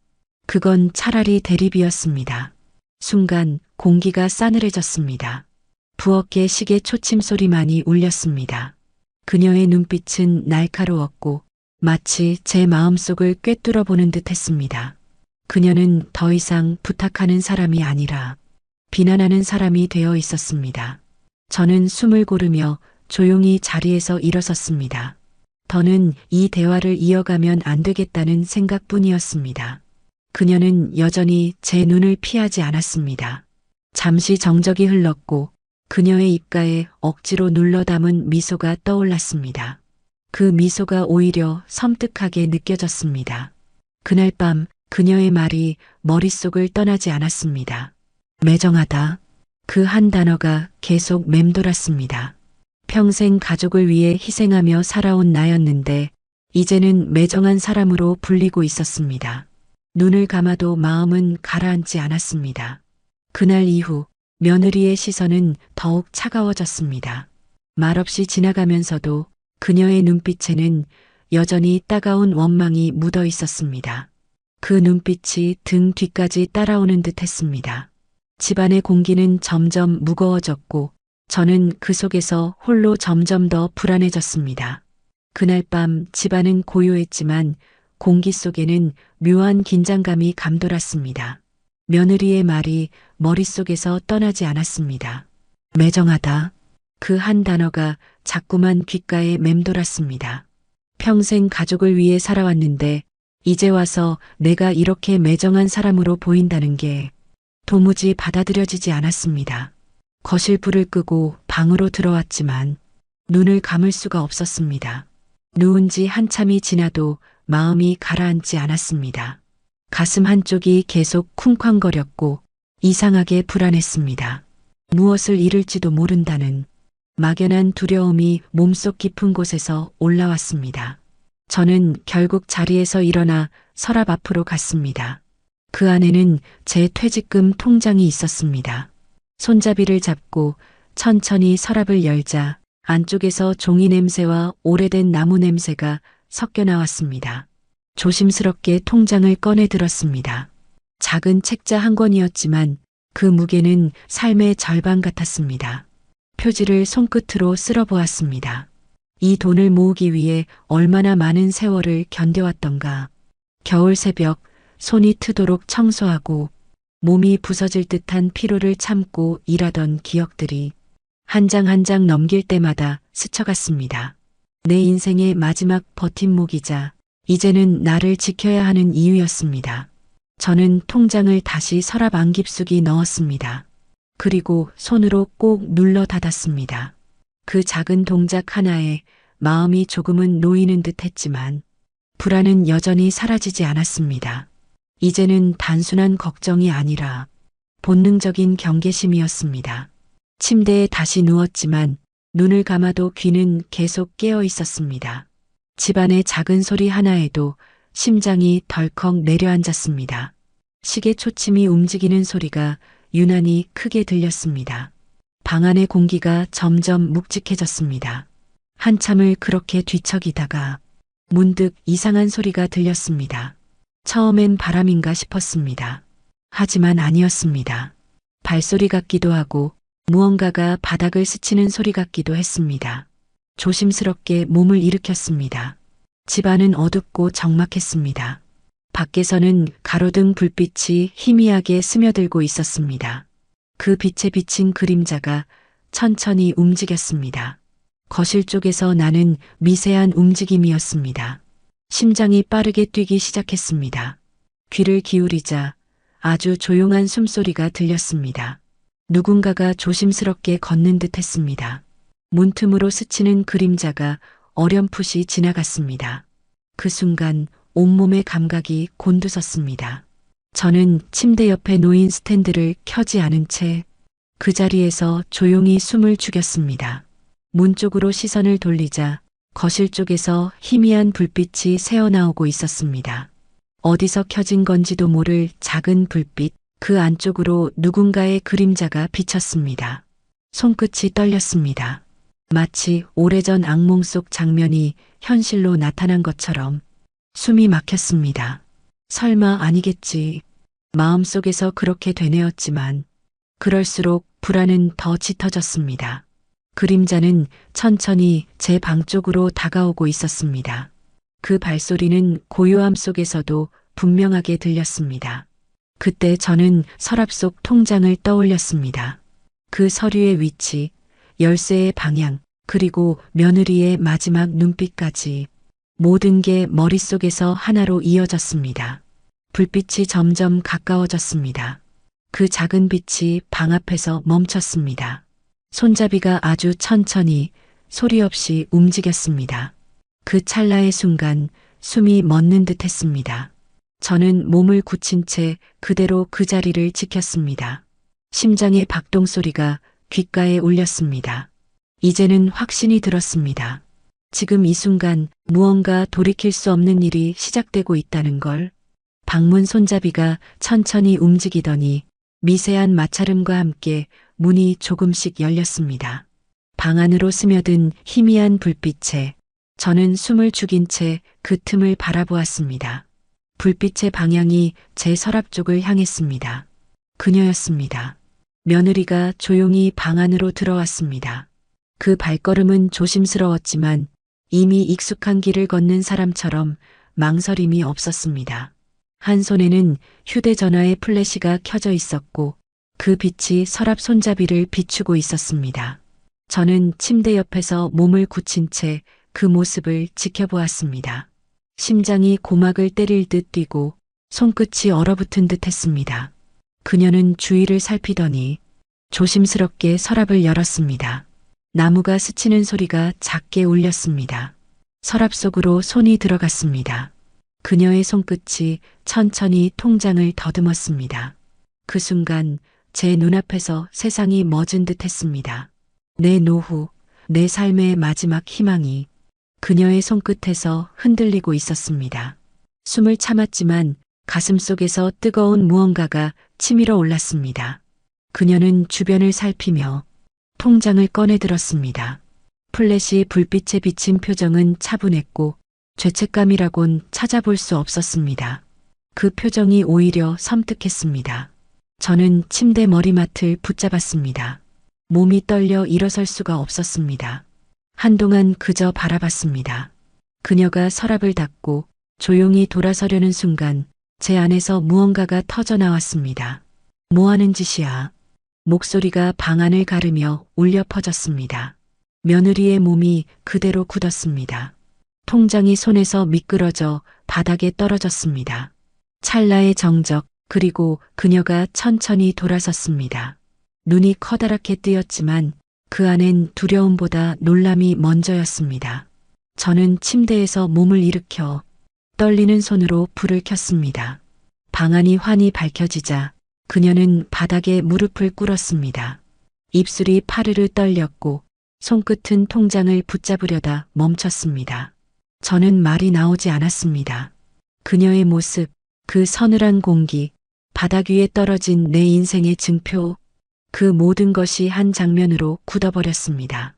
그건 차라리 대립이었습니다. 순간 공기가 싸늘해졌습니다. 부엌의 시계 초침 소리만이 울렸습니다. 그녀의 눈빛은 날카로웠고 마치 제 마음속을 꿰뚫어 보는 듯 했습니다. 그녀는 더 이상 부탁하는 사람이 아니라 비난하는 사람이 되어 있었습니다. 저는 숨을 고르며 조용히 자리에서 일어섰습니다. 더는 이 대화를 이어가면 안 되겠다는 생각뿐이었습니다. 그녀는 여전히 제 눈을 피하지 않았습니다. 잠시 정적이 흘렀고 그녀의 입가에 억지로 눌러 담은 미소가 떠올랐습니다. 그 미소가 오히려 섬뜩하게 느껴졌습니다. 그날 밤 그녀의 말이 머릿속을 떠나지 않았습니다. 매정하다. 그 한 단어가 계속 맴돌았습니다. 평생 가족을 위해 희생하며 살아온 나였는데 이제는 매정한 사람으로 불리고 있었습니다. 눈을 감아도 마음은 가라앉지 않았습니다. 그날 이후 며느리의 시선은 더욱 차가워졌습니다. 말없이 지나가면서도 그녀의 눈빛에는 여전히 따가운 원망이 묻어 있었습니다. 그 눈빛이 등 뒤까지 따라오는 듯 했습니다. 집안의 공기는 점점 무거워졌고 저는 그 속에서 홀로 점점 더 불안해졌습니다. 그날 밤 집안은 고요했지만 공기 속에는 묘한 긴장감이 감돌았습니다. 며느리의 말이 머릿속에서 떠나지 않았습니다. 매정하다. 그 한 단어가 자꾸만 귓가에 맴돌았습니다. 평생 가족을 위해 살아왔는데 이제 와서 내가 이렇게 매정한 사람으로 보인다는 게 도무지 받아들여지지 않았습니다. 거실 불을 끄고 방으로 들어왔지만 눈을 감을 수가 없었습니다. 누운 지 한참이 지나도 마음이 가라앉지 않았습니다. 가슴 한쪽이 계속 쿵쾅거렸고 이상하게 불안했습니다. 무엇을 잃을지도 모른다는 막연한 두려움이 몸속 깊은 곳에서 올라왔습니다. 저는 결국 자리에서 일어나 서랍 앞으로 갔습니다. 그 안에는 제 퇴직금 통장이 있었습니다. 손잡이를 잡고 천천히 서랍을 열자 안쪽에서 종이 냄새와 오래된 나무 냄새가 섞여 나왔습니다. 조심스럽게 통장을 꺼내 들었습니다. 작은 책자 한 권이었지만 그 무게는 삶의 절반 같았습니다. 표지를 손끝으로 쓸어보았습니다. 이 돈을 모으기 위해 얼마나 많은 세월을 견뎌왔던가. 겨울 새벽 손이 트도록 청소하고 몸이 부서질 듯한 피로를 참고 일하던 기억들이 한 장 한 장 넘길 때마다 스쳐갔습니다. 내 인생의 마지막 버팀목이자 이제는 나를 지켜야 하는 이유였습니다. 저는 통장을 다시 서랍 안 깊숙이 넣었습니다. 그리고 손으로 꼭 눌러 닫았습니다. 그 작은 동작 하나에 마음이 조금은 놓이는 듯 했지만 불안은 여전히 사라지지 않았습니다. 이제는 단순한 걱정이 아니라 본능적인 경계심이었습니다. 침대에 다시 누웠지만 눈을 감아도 귀는 계속 깨어 있었습니다. 집안의 작은 소리 하나에도 심장이 덜컥 내려앉았습니다. 시계 초침이 움직이는 소리가 유난히 크게 들렸습니다. 방 안의 공기가 점점 묵직해졌습니다. 한참을 그렇게 뒤척이다가 문득 이상한 소리가 들렸습니다. 처음엔 바람인가 싶었습니다. 하지만 아니었습니다. 발소리 같기도 하고 무언가가 바닥을 스치는 소리 같기도 했습니다. 조심스럽게 몸을 일으켰습니다. 집안은 어둡고 적막했습니다. 밖에서는 가로등 불빛이 희미하게 스며들고 있었습니다. 그 빛에 비친 그림자가 천천히 움직였습니다. 거실 쪽에서 나는 미세한 움직임이었습니다. 심장이 빠르게 뛰기 시작했습니다. 귀를 기울이자 아주 조용한 숨소리가 들렸습니다. 누군가가 조심스럽게 걷는 듯 했습니다. 문틈으로 스치는 그림자가 어렴풋이 지나갔습니다. 그 순간 온몸의 감각이 곤두섰습니다. 저는 침대 옆에 놓인 스탠드를 켜지 않은 채 그 자리에서 조용히 숨을 죽였습니다. 문 쪽으로 시선을 돌리자 거실 쪽에서 희미한 불빛이 새어나오고 있었습니다. 어디서 켜진 건지도 모를 작은 불빛, 그 안쪽으로 누군가의 그림자가 비쳤습니다. 손끝이 떨렸습니다. 마치 오래전 악몽 속 장면이 현실로 나타난 것처럼 숨이 막혔습니다. 설마 아니겠지. 마음속에서 그렇게 되뇌었지만 그럴수록 불안은 더 짙어졌습니다. 그림자는 천천히 제 방 쪽으로 다가오고 있었습니다. 그 발소리는 고요함 속에서도 분명하게 들렸습니다. 그때 저는 서랍 속 통장을 떠올렸습니다. 그 서류의 위치, 열쇠의 방향, 그리고 며느리의 마지막 눈빛까지 모든 게 머릿속에서 하나로 이어졌습니다. 불빛이 점점 가까워졌습니다. 그 작은 빛이 방 앞에서 멈췄습니다. 손잡이가 아주 천천히 소리 없이 움직였습니다. 그 찰나의 순간 숨이 멎는 듯 했습니다. 저는 몸을 굳힌 채 그대로 그 자리를 지켰습니다. 심장의 박동 소리가 귓가에 울렸습니다. 이제는 확신이 들었습니다. 지금 이 순간 무언가 돌이킬 수 없는 일이 시작되고 있다는 걸. 방문 손잡이가 천천히 움직이더니 미세한 마찰음과 함께 문이 조금씩 열렸습니다. 방 안으로 스며든 희미한 불빛에 저는 숨을 죽인 채 그 틈을 바라보았습니다. 불빛의 방향이 제 서랍 쪽을 향했습니다. 그녀였습니다. 며느리가 조용히 방 안으로 들어왔습니다. 그 발걸음은 조심스러웠지만 이미 익숙한 길을 걷는 사람처럼 망설임이 없었습니다. 한 손에는 휴대전화의 플래시가 켜져 있었고 그 빛이 서랍 손잡이를 비추고 있었습니다. 저는 침대 옆에서 몸을 굳힌 채 그 모습을 지켜보았습니다. 심장이 고막을 때릴 듯 뛰고 손끝이 얼어붙은 듯 했습니다. 그녀는 주위를 살피더니 조심스럽게 서랍을 열었습니다. 나무가 스치는 소리가 작게 울렸습니다. 서랍 속으로 손이 들어갔습니다. 그녀의 손끝이 천천히 통장을 더듬었습니다. 그 순간 제 눈앞에서 세상이 멎은 듯 했습니다. 내 노후, 내 삶의 마지막 희망이 그녀의 손끝에서 흔들리고 있었습니다. 숨을 참았지만 가슴속에서 뜨거운 무언가가 치밀어 올랐습니다. 그녀는 주변을 살피며 통장을 꺼내 들었습니다. 플래시 불빛에 비친 표정은 차분했고 죄책감이라곤 찾아볼 수 없었습니다. 그 표정이 오히려 섬뜩했습니다. 저는 침대 머리맡을 붙잡았습니다. 몸이 떨려 일어설 수가 없었습니다. 한동안 그저 바라봤습니다. 그녀가 서랍을 닫고 조용히 돌아서려는 순간 제 안에서 무언가가 터져 나왔습니다. 뭐 하는 짓이야? 목소리가 방 안을 가르며 울려 퍼졌습니다. 며느리의 몸이 그대로 굳었습니다. 통장이 손에서 미끄러져 바닥에 떨어졌습니다. 찰나의 정적, 그리고 그녀가 천천히 돌아섰습니다. 눈이 커다랗게 뜨였지만 그 안엔 두려움보다 놀람이 먼저였습니다. 저는 침대에서 몸을 일으켜 떨리는 손으로 불을 켰습니다. 방 안이 환히 밝혀지자 그녀는 바닥에 무릎을 꿇었습니다. 입술이 파르르 떨렸고 손끝은 통장을 붙잡으려다 멈췄습니다. 저는 말이 나오지 않았습니다. 그녀의 모습, 그 서늘한 공기, 바닥 위에 떨어진 내 인생의 증표, 그 모든 것이 한 장면으로 굳어버렸습니다.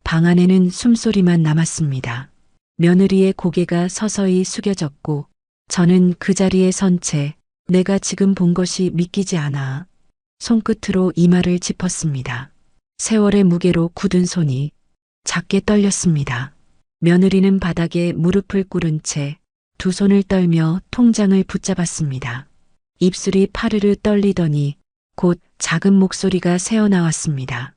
방 안에는 숨소리만 남았습니다. 며느리의 고개가 서서히 숙여졌고 저는 그 자리에 선 채 내가 지금 본 것이 믿기지 않아 손끝으로 이마를 짚었습니다. 세월의 무게로 굳은 손이 작게 떨렸습니다. 며느리는 바닥에 무릎을 꿇은 채 두 손을 떨며 통장을 붙잡았습니다. 입술이 파르르 떨리더니 곧 작은 목소리가 새어나왔습니다.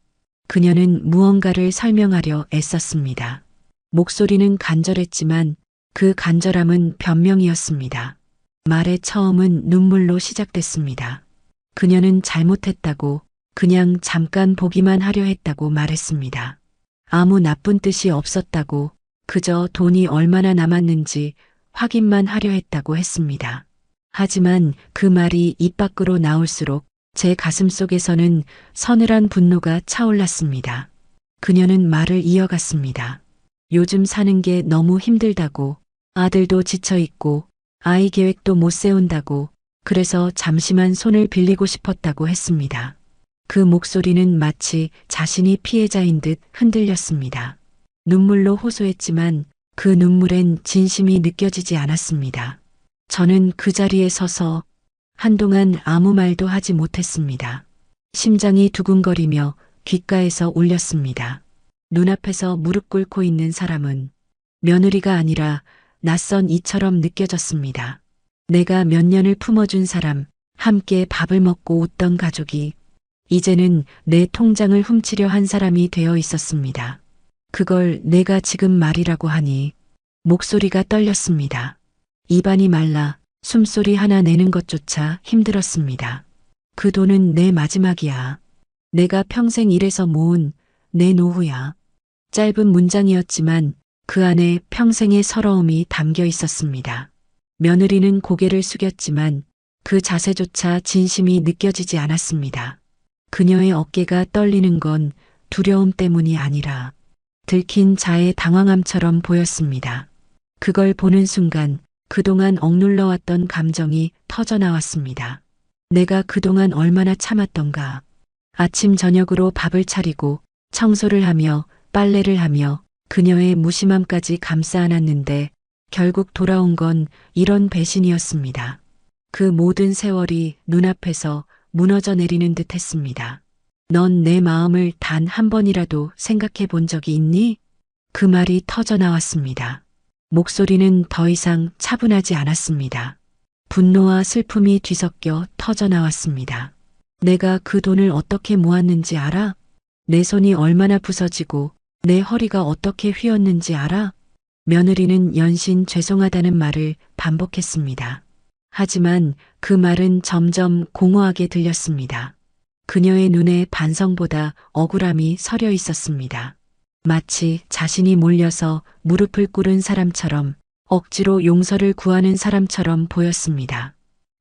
그녀는 무언가를 설명하려 애썼습니다. 목소리는 간절했지만 그 간절함은 변명이었습니다. 말의 처음은 눈물로 시작됐습니다. 그녀는 잘못했다고, 그냥 잠깐 보기만 하려 했다고 말했습니다. 아무 나쁜 뜻이 없었다고, 그저 돈이 얼마나 남았는지 확인만 하려 했다고 했습니다. 하지만 그 말이 입 밖으로 나올수록 제 가슴 속에서는 서늘한 분노가 차올랐습니다. 그녀는 말을 이어갔습니다. 요즘 사는 게 너무 힘들다고, 아들도 지쳐있고, 아이 계획도 못 세운다고, 그래서 잠시만 손을 빌리고 싶었다고 했습니다. 그 목소리는 마치 자신이 피해자인 듯 흔들렸습니다. 눈물로 호소했지만 그 눈물엔 진심이 느껴지지 않았습니다. 저는 그 자리에 서서 한동안 아무 말도 하지 못했습니다. 심장이 두근거리며 귓가에서 울렸습니다. 눈앞에서 무릎 꿇고 있는 사람은 며느리가 아니라 낯선 이처럼 느껴졌습니다. 내가 몇 년을 품어준 사람, 함께 밥을 먹고 웃던 가족이 이제는 내 통장을 훔치려 한 사람이 되어 있었습니다. 그걸 내가 지금 말이라고 하니 목소리가 떨렸습니다. 입안이 말라 숨소리 하나 내는 것조차 힘들었습니다. 그 돈은 내 마지막이야. 내가 평생 일해서 모은 내 노후야. 짧은 문장이었지만 그 안에 평생의 서러움이 담겨 있었습니다. 며느리는 고개를 숙였지만 그 자세조차 진심이 느껴지지 않았습니다. 그녀의 어깨가 떨리는 건 두려움 때문이 아니라 들킨 자의 당황함처럼 보였습니다. 그걸 보는 순간 그동안 억눌러왔던 감정이 터져나왔습니다. 내가 그동안 얼마나 참았던가. 아침 저녁으로 밥을 차리고 청소를 하며 빨래를 하며 그녀의 무심함까지 감싸 안았는데 결국 돌아온 건 이런 배신이었습니다. 그 모든 세월이 눈앞에서 무너져 내리는 듯 했습니다. 넌 내 마음을 단 한 번이라도 생각해 본 적이 있니? 그 말이 터져 나왔습니다. 목소리는 더 이상 차분하지 않았습니다. 분노와 슬픔이 뒤섞여 터져 나왔습니다. 내가 그 돈을 어떻게 모았는지 알아? 내 손이 얼마나 부서지고 내 허리가 어떻게 휘었는지 알아? 며느리는 연신 죄송하다는 말을 반복했습니다. 하지만 그 말은 점점 공허하게 들렸습니다. 그녀의 눈에 반성보다 억울함이 서려 있었습니다. 마치 자신이 몰려서 무릎을 꿇은 사람처럼 억지로 용서를 구하는 사람처럼 보였습니다.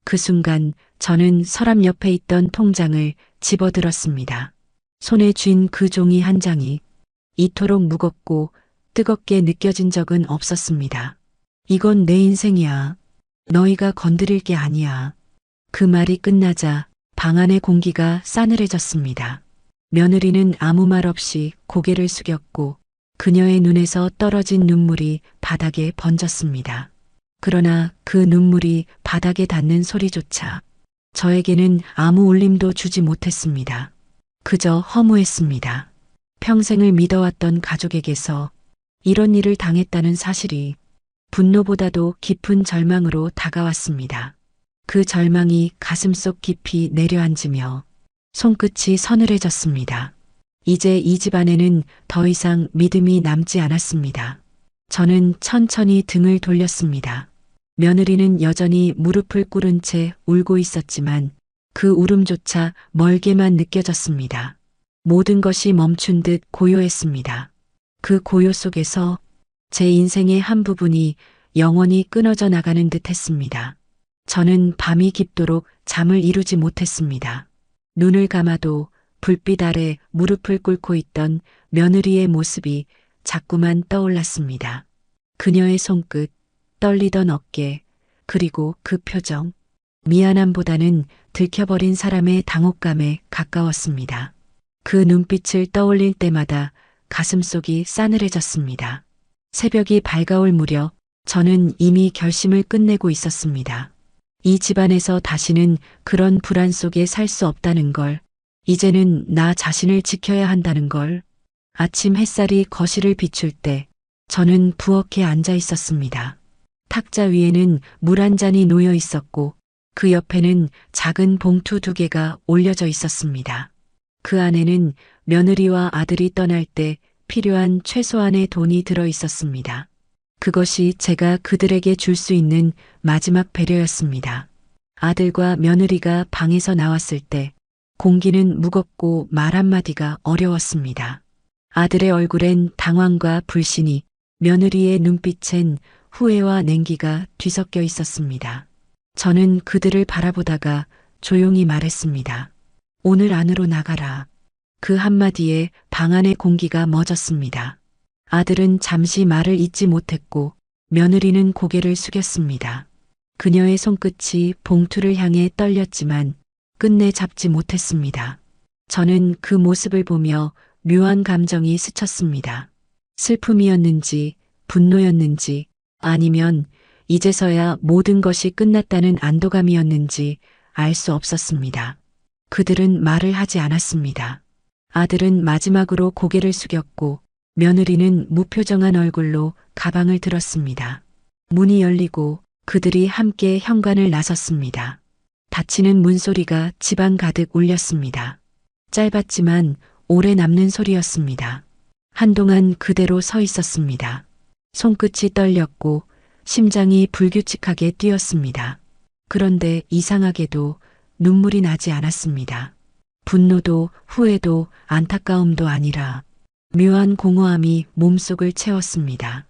그 순간 저는 서랍 옆에 있던 통장을 집어들었습니다. 손에 쥔 그 종이 한 장이 이토록 무겁고 뜨겁게 느껴진 적은 없었습니다. 이건 내 인생이야. 너희가 건드릴 게 아니야. 그 말이 끝나자 방 안의 공기가 싸늘해졌습니다. 며느리는 아무 말 없이 고개를 숙였고 그녀의 눈에서 떨어진 눈물이 바닥에 번졌습니다. 그러나 그 눈물이 바닥에 닿는 소리조차 저에게는 아무 울림도 주지 못했습니다. 그저 허무했습니다. 평생을 믿어왔던 가족에게서 이런 일을 당했다는 사실이 분노보다도 깊은 절망으로 다가왔습니다. 그 절망이 가슴속 깊이 내려앉으며 손끝이 서늘해졌습니다. 이제 이 집안에는 더 이상 믿음이 남지 않았습니다. 저는 천천히 등을 돌렸습니다. 며느리는 여전히 무릎을 꿇은 채 울고 있었지만 그 울음조차 멀게만 느껴졌습니다. 모든 것이 멈춘 듯 고요했습니다. 그 고요 속에서 제 인생의 한 부분이 영원히 끊어져 나가는 듯 했습니다. 저는 밤이 깊도록 잠을 이루지 못했습니다. 눈을 감아도 불빛 아래 무릎을 꿇고 있던 며느리의 모습이 자꾸만 떠올랐습니다. 그녀의 손끝, 떨리던 어깨, 그리고 그 표정. 미안함보다는 들켜버린 사람의 당혹감에 가까웠습니다. 그 눈빛을 떠올릴 때마다 가슴속이 싸늘해졌습니다. 새벽이 밝아올 무렵 저는 이미 결심을 끝내고 있었습니다. 이 집안에서 다시는 그런 불안 속에 살 수 없다는 걸, 이제는 나 자신을 지켜야 한다는 걸. 아침 햇살이 거실을 비출 때 저는 부엌에 앉아 있었습니다. 탁자 위에는 물 한 잔이 놓여 있었고 그 옆에는 작은 봉투 2개가 올려져 있었습니다. 그 안에는 며느리와 아들이 떠날 때 필요한 최소한의 돈이 들어 있었습니다. 그것이 제가 그들에게 줄 수 있는 마지막 배려였습니다. 아들과 며느리가 방에서 나왔을 때 공기는 무겁고 말 한마디가 어려웠습니다. 아들의 얼굴엔 당황과 불신이, 며느리의 눈빛엔 후회와 냉기가 뒤섞여 있었습니다. 저는 그들을 바라보다가 조용히 말했습니다. 오늘 안으로 나가라. 그 한마디에 방 안의 공기가 멎었습니다. 아들은 잠시 말을 잇지 못했고 며느리는 고개를 숙였습니다. 그녀의 손끝이 봉투를 향해 떨렸지만 끝내 잡지 못했습니다. 저는 그 모습을 보며 묘한 감정이 스쳤습니다. 슬픔이었는지, 분노였는지, 아니면 이제서야 모든 것이 끝났다는 안도감이었는지 알 수 없었습니다. 그들은 말을 하지 않았습니다. 아들은 마지막으로 고개를 숙였고 며느리는 무표정한 얼굴로 가방을 들었습니다. 문이 열리고 그들이 함께 현관을 나섰습니다. 닫히는 문소리가 집안 가득 울렸습니다. 짧았지만 오래 남는 소리였습니다. 한동안 그대로 서 있었습니다. 손끝이 떨렸고 심장이 불규칙하게 뛰었습니다. 그런데 이상하게도 눈물이 나지 않았습니다. 분노도 후회도 안타까움도 아니라 묘한 공허함이 몸속을 채웠습니다.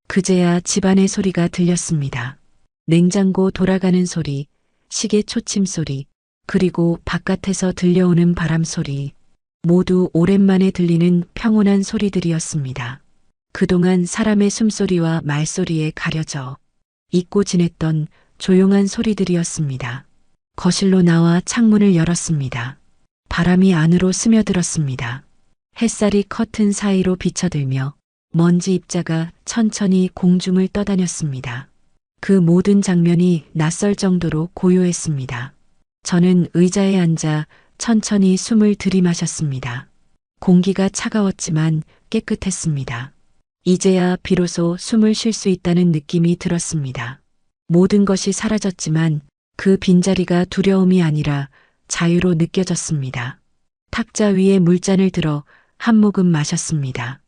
그제야 집안의 소리가 들렸습니다. 냉장고 돌아가는 소리, 시계 초침 소리, 그리고 바깥에서 들려오는 바람 소리, 모두 오랜만에 들리는 평온한 소리들이었습니다. 그동안 사람의 숨소리와 말소리에 가려져 잊고 지냈던 조용한 소리들이었습니다. 거실로 나와 창문을 열었습니다. 바람이 안으로 스며들었습니다. 햇살이 커튼 사이로 비쳐들며 먼지 입자가 천천히 공중을 떠다녔습니다. 그 모든 장면이 낯설 정도로 고요했습니다. 저는 의자에 앉아 천천히 숨을 들이마셨습니다. 공기가 차가웠지만 깨끗했습니다. 이제야 비로소 숨을 쉴 수 있다는 느낌이 들었습니다. 모든 것이 사라졌지만 그 빈자리가 두려움이 아니라 자유로 느껴졌습니다. 탁자 위에 물잔을 들어 한 모금 마셨습니다.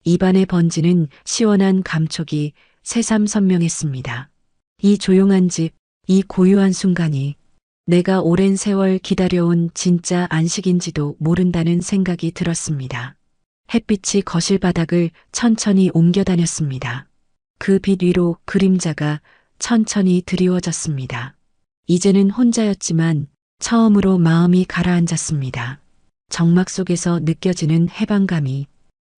입안에 번지는 시원한 감촉이 새삼 선명했습니다. 이 조용한 집, 이 고요한 순간이 내가 오랜 세월 기다려온 진짜 안식인지도 모른다는 생각이 들었습니다. 햇빛이 거실 바닥을 천천히 옮겨 다녔습니다. 그 빛 위로 그림자가 천천히 드리워졌습니다. 이제는 혼자였지만 처음으로 마음이 가라앉았습니다. 정막 속에서 느껴지는 해방감이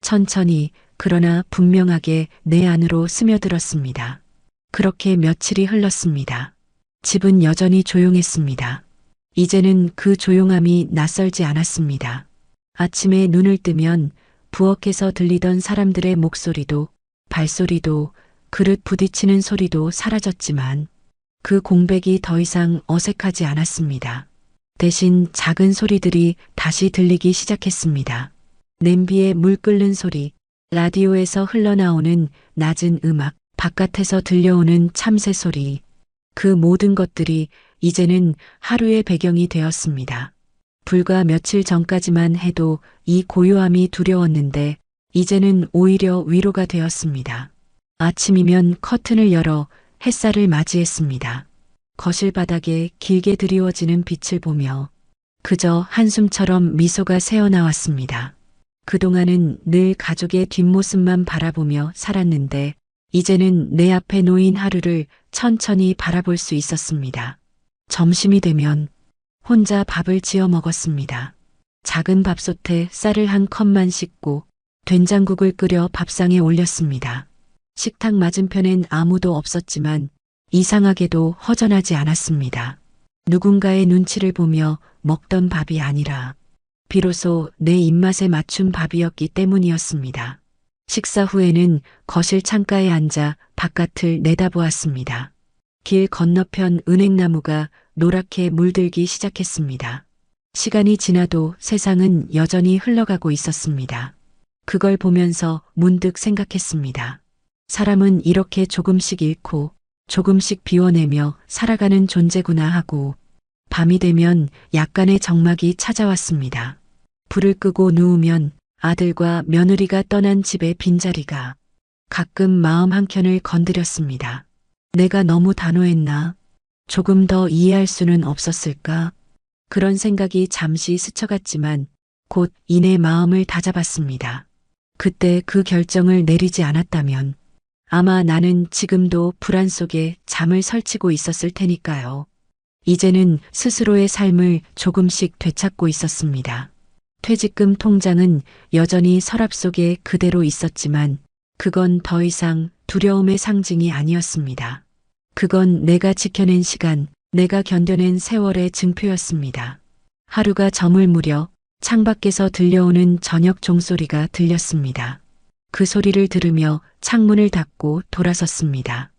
천천히 그러나 분명하게 내 안으로 스며들었습니다. 그렇게 며칠이 흘렀습니다. 집은 여전히 조용했습니다. 이제는 그 조용함이 낯설지 않았습니다. 아침에 눈을 뜨면 부엌에서 들리던 사람들의 목소리도 발소리도 그릇 부딪히는 소리도 사라졌지만 그 공백이 더 이상 어색하지 않았습니다. 대신 작은 소리들이 다시 들리기 시작했습니다. 냄비에 물 끓는 소리, 라디오에서 흘러나오는 낮은 음악, 바깥에서 들려오는 참새 소리, 그 모든 것들이 이제는 하루의 배경이 되었습니다. 불과 며칠 전까지만 해도 이 고요함이 두려웠는데 이제는 오히려 위로가 되었습니다. 아침이면 커튼을 열어 햇살을 맞이했습니다. 거실 바닥에 길게 드리워지는 빛을 보며 그저 한숨처럼 미소가 새어나왔습니다. 그동안은 늘 가족의 뒷모습만 바라보며 살았는데 이제는 내 앞에 놓인 하루를 천천히 바라볼 수 있었습니다. 점심이 되면 혼자 밥을 지어 먹었습니다. 작은 밥솥에 쌀을 한 컵만 씻고 된장국을 끓여 밥상에 올렸습니다. 식탁 맞은편엔 아무도 없었지만 이상하게도 허전하지 않았습니다. 누군가의 눈치를 보며 먹던 밥이 아니라 비로소 내 입맛에 맞춘 밥이었기 때문이었습니다. 식사 후에는 거실 창가에 앉아 바깥을 내다보았습니다. 길 건너편 은행나무가 노랗게 물들기 시작했습니다. 시간이 지나도 세상은 여전히 흘러가고 있었습니다. 그걸 보면서 문득 생각했습니다. 사람은 이렇게 조금씩 잃고 조금씩 비워내며 살아가는 존재구나 하고 밤이 되면 약간의 적막이 찾아왔습니다. 불을 끄고 누우면 아들과 며느리가 떠난 집의 빈자리가 가끔 마음 한켠을 건드렸습니다. 내가 너무 단호했나? 조금 더 이해할 수는 없었을까? 그런 생각이 잠시 스쳐갔지만 곧 이내 마음을 다잡았습니다. 그때 그 결정을 내리지 않았다면 아마 나는 지금도 불안 속에 잠을 설치고 있었을 테니까요. 이제는 스스로의 삶을 조금씩 되찾고 있었습니다. 퇴직금 통장은 여전히 서랍 속에 그대로 있었지만 그건 더 이상 두려움의 상징이 아니었습니다. 그건 내가 지켜낸 시간, 내가 견뎌낸 세월의 증표였습니다. 하루가 저물 무렵 창밖에서 들려오는 저녁 종소리가 들렸습니다. 그 소리를 들으며 창문을 닫고 돌아섰습니다.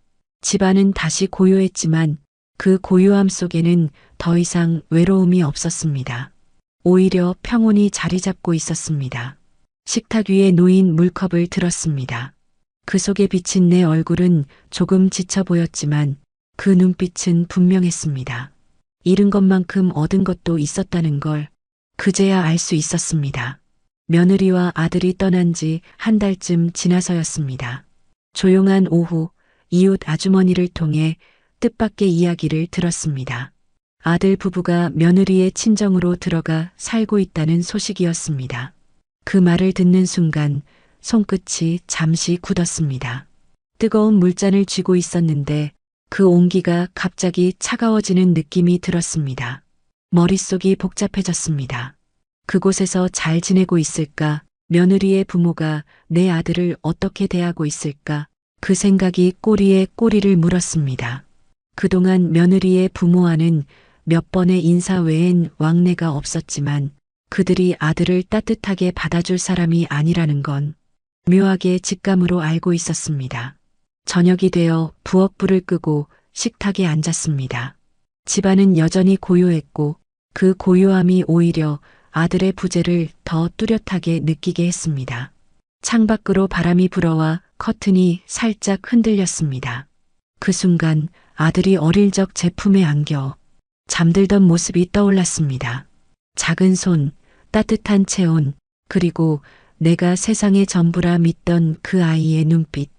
집안은 다시 고요했지만 그 고요함 속에는 더 이상 외로움이 없었습니다. 오히려 평온이 자리 잡고 있었습니다. 식탁 위에 놓인 물컵을 들었습니다. 그 속에 비친 내 얼굴은 조금 지쳐 보였지만 그 눈빛은 분명했습니다. 잃은 것만큼 얻은 것도 있었다는 걸 그제야 알 수 있었습니다. 며느리와 아들이 떠난 지 한 달쯤 지나서였습니다. 조용한 오후 이웃 아주머니를 통해 뜻밖의 이야기를 들었습니다. 아들 부부가 며느리의 친정으로 들어가 살고 있다는 소식이었습니다. 그 말을 듣는 순간 손끝이 잠시 굳었습니다. 뜨거운 물잔을 쥐고 있었는데 그 온기가 갑자기 차가워지는 느낌이 들었습니다. 머릿속이 복잡해졌습니다. 그곳에서 잘 지내고 있을까? 며느리의 부모가 내 아들을 어떻게 대하고 있을까? 그 생각이 꼬리에 꼬리를 물었습니다. 그동안 며느리의 부모와는 몇 번의 인사 외엔 왕래가 없었지만 그들이 아들을 따뜻하게 받아줄 사람이 아니라는 건 묘하게 직감으로 알고 있었습니다. 저녁이 되어 부엌 불을 끄고 식탁에 앉았습니다. 집안은 여전히 고요했고 그 고요함이 오히려 아들의 부재를 더 뚜렷하게 느끼게 했습니다. 창밖으로 바람이 불어와 커튼이 살짝 흔들렸습니다. 그 순간 아들이 어릴 적 제 품에 안겨 잠들던 모습이 떠올랐습니다. 작은 손, 따뜻한 체온, 그리고 내가 세상의 전부라 믿던 그 아이의 눈빛.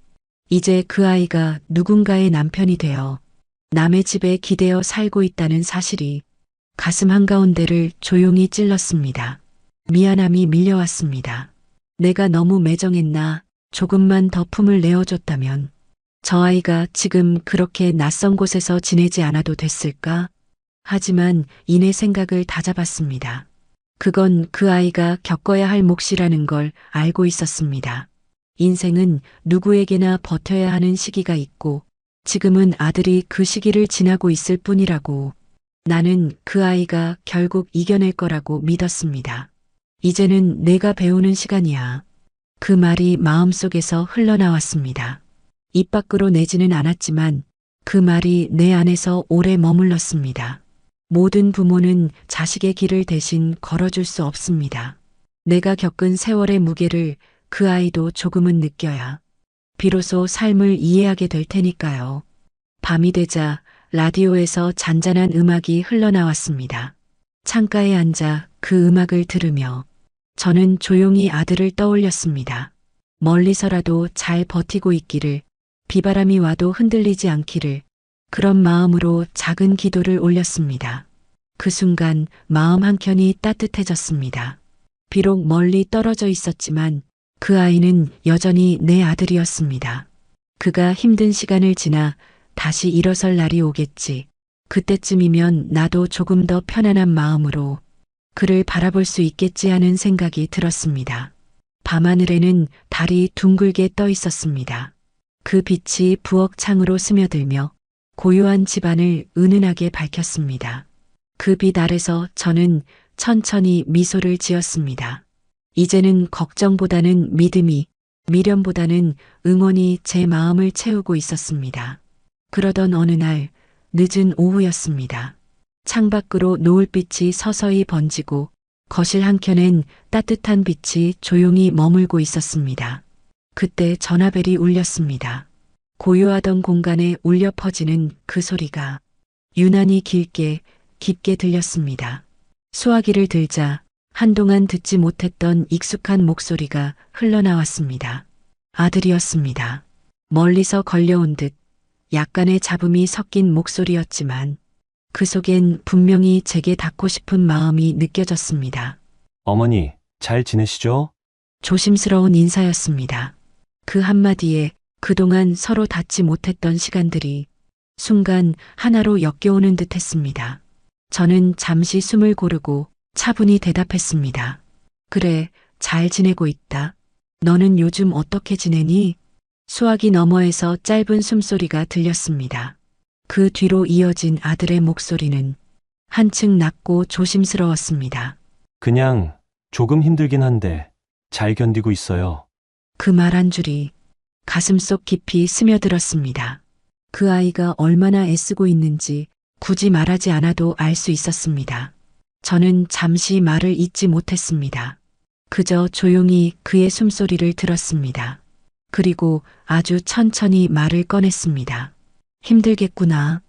이제 그 아이가 누군가의 남편이 되어 남의 집에 기대어 살고 있다는 사실이 가슴 한가운데를 조용히 찔렀습니다. 미안함이 밀려왔습니다. 내가 너무 매정했나? 조금만 더 품을 내어줬다면 저 아이가 지금 그렇게 낯선 곳에서 지내지 않아도 됐을까? 하지만 이내 생각을 다잡았습니다. 그건 그 아이가 겪어야 할 몫이라는 걸 알고 있었습니다. 인생은 누구에게나 버텨야 하는 시기가 있고 지금은 아들이 그 시기를 지나고 있을 뿐이라고. 나는 그 아이가 결국 이겨낼 거라고 믿었습니다. 이제는 내가 배우는 시간이야. 그 말이 마음속에서 흘러나왔습니다. 입 밖으로 내지는 않았지만 그 말이 내 안에서 오래 머물렀습니다. 모든 부모는 자식의 길을 대신 걸어줄 수 없습니다. 내가 겪은 세월의 무게를 그 아이도 조금은 느껴야 비로소 삶을 이해하게 될 테니까요. 밤이 되자 라디오에서 잔잔한 음악이 흘러나왔습니다. 창가에 앉아 그 음악을 들으며 저는 조용히 아들을 떠올렸습니다. 멀리서라도 잘 버티고 있기를, 비바람이 와도 흔들리지 않기를, 그런 마음으로 작은 기도를 올렸습니다. 그 순간 마음 한켠이 따뜻해졌습니다. 비록 멀리 떨어져 있었지만 그 아이는 여전히 내 아들이었습니다. 그가 힘든 시간을 지나 다시 일어설 날이 오겠지. 그때쯤이면 나도 조금 더 편안한 마음으로 그를 바라볼 수 있겠지 하는 생각이 들었습니다. 밤하늘에는 달이 둥글게 떠 있었습니다. 그 빛이 부엌 창으로 스며들며 고요한 집안을 은은하게 밝혔습니다. 그 빛 아래서 저는 천천히 미소를 지었습니다. 이제는 걱정보다는 믿음이, 미련보다는 응원이 제 마음을 채우고 있었습니다. 그러던 어느 날 늦은 오후였습니다. 창밖으로 노을빛이 서서히 번지고 거실 한켠엔 따뜻한 빛이 조용히 머물고 있었습니다. 그때 전화벨이 울렸습니다. 고요하던 공간에 울려 퍼지는 그 소리가 유난히 길게 깊게 들렸습니다. 수화기를 들자 한동안 듣지 못했던 익숙한 목소리가 흘러나왔습니다. 아들이었습니다. 멀리서 걸려온 듯 약간의 잡음이 섞인 목소리였지만 그 속엔 분명히 제게 닿고 싶은 마음이 느껴졌습니다. 어머니, 잘 지내시죠? 조심스러운 인사였습니다. 그 한마디에 그동안 서로 닿지 못했던 시간들이 순간 하나로 엮여오는 듯 했습니다. 저는 잠시 숨을 고르고 차분히 대답했습니다. 그래, 잘 지내고 있다. 너는 요즘 어떻게 지내니? 수화기 너머에서 짧은 숨소리가 들렸습니다. 그 뒤로 이어진 아들의 목소리는 한층 낮고 조심스러웠습니다. 그냥 조금 힘들긴 한데 잘 견디고 있어요. 그 말 한 줄이 가슴속 깊이 스며들었습니다. 그 아이가 얼마나 애쓰고 있는지 굳이 말하지 않아도 알 수 있었습니다. 저는 잠시 말을 잇지 못했습니다. 그저 조용히 그의 숨소리를 들었습니다. 그리고 아주 천천히 말을 꺼냈습니다. 힘들겠구나.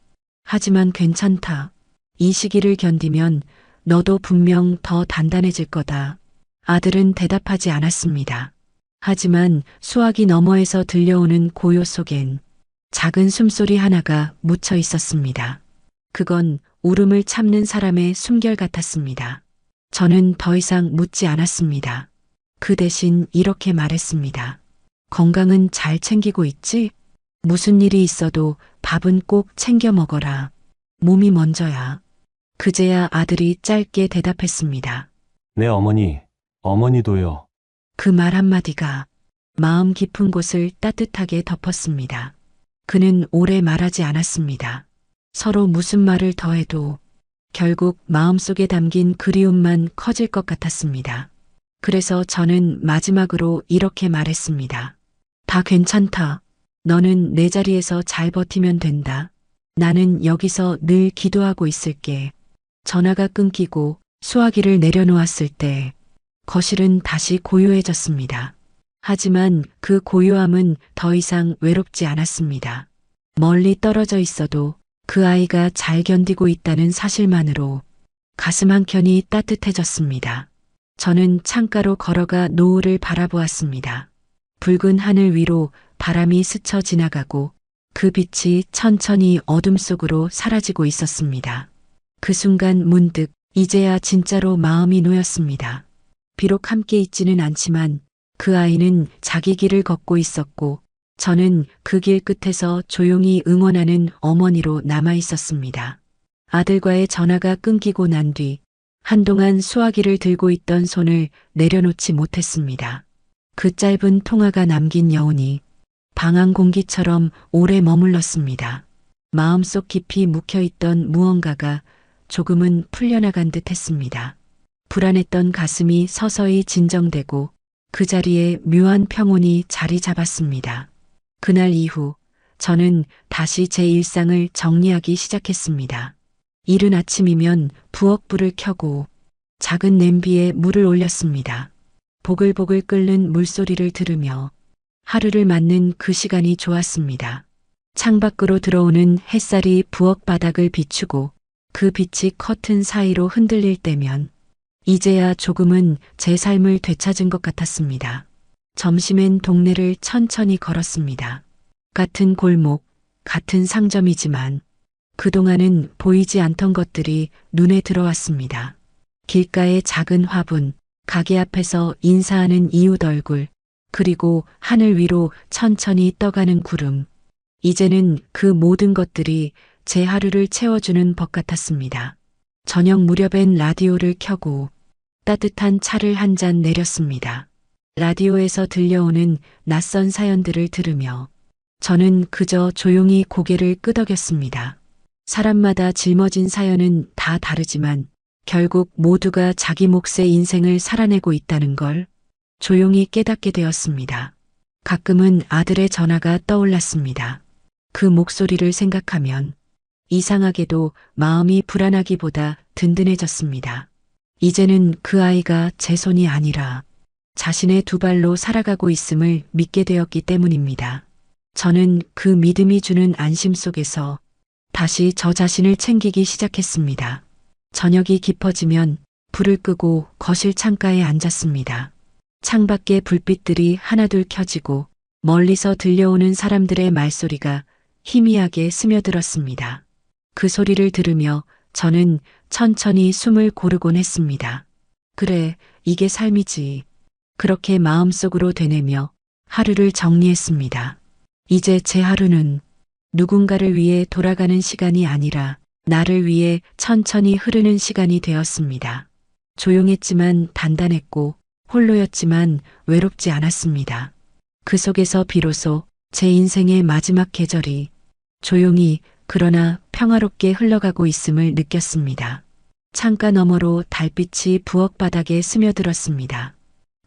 하지만 괜찮다. 이 시기를 견디면 너도 분명 더 단단해질 거다. 아들은 대답하지 않았습니다. 하지만 수화기 너머에서 들려오는 고요 속엔 작은 숨소리 하나가 묻혀 있었습니다. 그건 울음을 참는 사람의 숨결 같았습니다. 저는 더 이상 묻지 않았습니다. 그 대신 이렇게 말했습니다. 건강은 잘 챙기고 있지? 무슨 일이 있어도 밥은 꼭 챙겨 먹어라. 몸이 먼저야. 그제야 아들이 짧게 대답했습니다. 네, 어머니. 어머니도요. 그 말 한마디가 마음 깊은 곳을 따뜻하게 덮었습니다. 그는 오래 말하지 않았습니다. 서로 무슨 말을 더해도 결국 마음속에 담긴 그리움만 커질 것 같았습니다. 그래서 저는 마지막으로 이렇게 말했습니다. 다 괜찮다. 너는 내 자리에서 잘 버티면 된다. 나는 여기서 늘 기도하고 있을게. 전화가 끊기고 수화기를 내려놓았을 때 거실은 다시 고요해졌습니다. 하지만 그 고요함은 더 이상 외롭지 않았습니다. 멀리 떨어져 있어도 그 아이가 잘 견디고 있다는 사실만으로 가슴 한켠이 따뜻해졌습니다. 저는 창가로 걸어가 노을을 바라보았습니다. 붉은 하늘 위로 바람이 스쳐 지나가고 그 빛이 천천히 어둠 속으로 사라지고 있었습니다. 그 순간 문득 이제야 진짜로 마음이 놓였습니다. 비록 함께 있지는 않지만 그 아이는 자기 길을 걷고 있었고 저는 그 길 끝에서 조용히 응원하는 어머니로 남아 있었습니다. 아들과의 전화가 끊기고 난 뒤 한동안 수화기를 들고 있던 손을 내려놓지 못했습니다. 그 짧은 통화가 남긴 여운이 방한 공기처럼 오래 머물렀습니다. 마음속 깊이 묵혀있던 무언가가 조금은 풀려나간 듯 했습니다. 불안했던 가슴이 서서히 진정되고 그 자리에 묘한 평온이 자리 잡았습니다. 그날 이후 저는 다시 제 일상을 정리하기 시작했습니다. 이른 아침이면 부엌불을 켜고 작은 냄비에 물을 올렸습니다. 보글보글 끓는 물소리를 들으며 하루를 맞는 그 시간이 좋았습니다. 창밖으로 들어오는 햇살이 부엌 바닥을 비추고 그 빛이 커튼 사이로 흔들릴 때면 이제야 조금은 제 삶을 되찾은 것 같았습니다. 점심엔 동네를 천천히 걸었습니다. 같은 골목, 같은 상점이지만 그동안은 보이지 않던 것들이 눈에 들어왔습니다. 길가의 작은 화분, 가게 앞에서 인사하는 이웃 얼굴, 그리고 하늘 위로 천천히 떠가는 구름. 이제는 그 모든 것들이 제 하루를 채워주는 법 같았습니다. 저녁 무렵엔 라디오를 켜고 따뜻한 차를 한 잔 내렸습니다. 라디오에서 들려오는 낯선 사연들을 들으며 저는 그저 조용히 고개를 끄덕였습니다. 사람마다 짊어진 사연은 다 다르지만 결국 모두가 자기 몫의 인생을 살아내고 있다는 걸 조용히 깨닫게 되었습니다. 가끔은 아들의 전화가 떠올랐습니다. 그 목소리를 생각하면 이상하게도 마음이 불안하기보다 든든해졌습니다. 이제는 그 아이가 제 손이 아니라 자신의 두 발로 살아가고 있음을 믿게 되었기 때문입니다. 저는 그 믿음이 주는 안심 속에서 다시 저 자신을 챙기기 시작했습니다. 저녁이 깊어지면 불을 끄고 거실 창가에 앉았습니다. 창밖에 불빛들이 하나둘 켜지고 멀리서 들려오는 사람들의 말소리가 희미하게 스며들었습니다. 그 소리를 들으며 저는 천천히 숨을 고르곤 했습니다. 그래, 이게 삶이지. 그렇게 마음속으로 되뇌며 하루를 정리했습니다. 이제 제 하루는 누군가를 위해 돌아가는 시간이 아니라 나를 위해 천천히 흐르는 시간이 되었습니다. 조용했지만 단단했고 홀로였지만 외롭지 않았습니다. 그 속에서 비로소 제 인생의 마지막 계절이 조용히 그러나 평화롭게 흘러가고 있음을 느꼈습니다. 창가 너머로 달빛이 부엌 바닥에 스며들었습니다.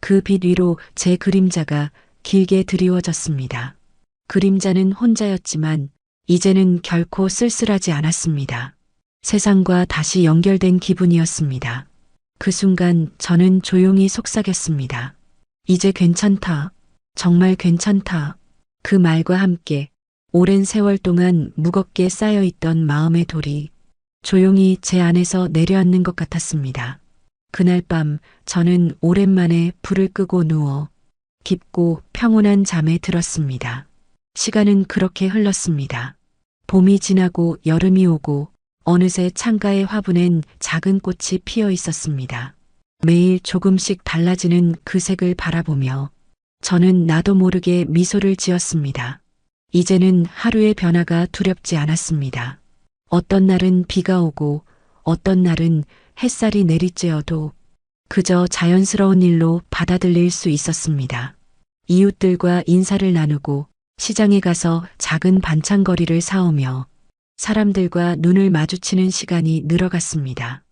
그 빛 위로 제 그림자가 길게 드리워졌습니다. 그림자는 혼자였지만 이제는 결코 쓸쓸하지 않았습니다. 세상과 다시 연결된 기분이었습니다. 그 순간 저는 조용히 속삭였습니다. 이제 괜찮다. 정말 괜찮다. 그 말과 함께 오랜 세월 동안 무겁게 쌓여있던 마음의 돌이 조용히 제 안에서 내려앉는 것 같았습니다. 그날 밤 저는 오랜만에 불을 끄고 누워 깊고 평온한 잠에 들었습니다. 시간은 그렇게 흘렀습니다. 봄이 지나고 여름이 오고 어느새 창가에 화분엔 작은 꽃이 피어 있었습니다. 매일 조금씩 달라지는 그 색을 바라보며 저는 나도 모르게 미소를 지었습니다. 이제는 하루의 변화가 두렵지 않았습니다. 어떤 날은 비가 오고 어떤 날은 햇살이 내리쬐어도 그저 자연스러운 일로 받아들일 수 있었습니다. 이웃들과 인사를 나누고 시장에 가서 작은 반찬거리를 사오며 사람들과 눈을 마주치는 시간이 늘어갔습니다.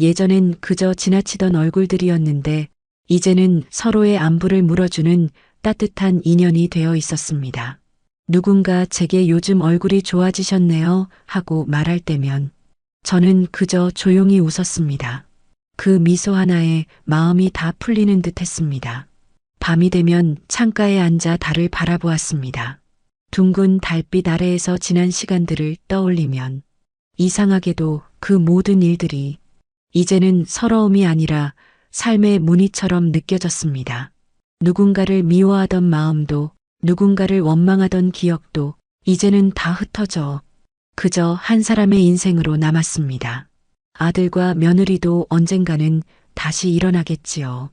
예전엔 그저 지나치던 얼굴들이었는데 이제는 서로의 안부를 물어주는 따뜻한 인연이 되어 있었습니다. 누군가 제게 요즘 얼굴이 좋아지셨네요 하고 말할 때면 저는 그저 조용히 웃었습니다. 그 미소 하나에 마음이 다 풀리는 듯 했습니다. 밤이 되면 창가에 앉아 달을 바라보았습니다. 둥근 달빛 아래에서 지난 시간들을 떠올리면 이상하게도 그 모든 일들이 이제는 서러움이 아니라 삶의 무늬처럼 느껴졌습니다. 누군가를 미워하던 마음도 누군가를 원망하던 기억도 이제는 다 흩어져 그저 한 사람의 인생으로 남았습니다. 아들과 며느리도 언젠가는 다시 일어나겠지요.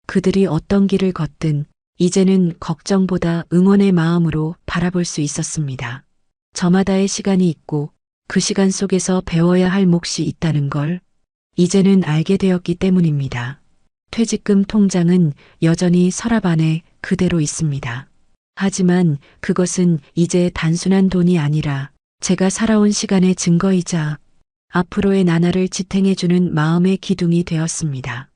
그들이 어떤 길을 걷든 이제는 걱정보다 응원의 마음으로 바라볼 수 있었습니다. 저마다의 시간이 있고 그 시간 속에서 배워야 할 몫이 있다는 걸 이제는 알게 되었기 때문입니다. 퇴직금 통장은 여전히 서랍 안에 그대로 있습니다. 하지만 그것은 이제 단순한 돈이 아니라 제가 살아온 시간의 증거이자 앞으로의 나날을 지탱해주는 마음의 기둥이 되었습니다.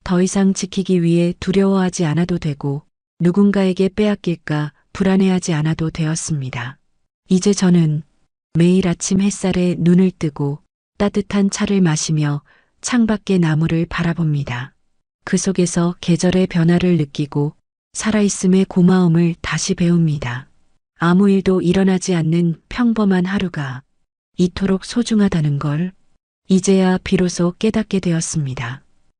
더 이상 지키기 위해 두려워하지 않아도 되고 누군가에게 빼앗길까 불안해하지 않아도 되었습니다. 이제 저는 매일 아침 햇살에 눈을 뜨고 따뜻한 차를 마시며 창밖의 나무를 바라봅니다. 그 속에서 계절의 변화를 느끼고 살아있음의 고마움을 다시 배웁니다. 아무 일도 일어나지 않는 평범한 하루가 이토록 소중하다는 걸 이제야 비로소 깨닫게 되었습니다.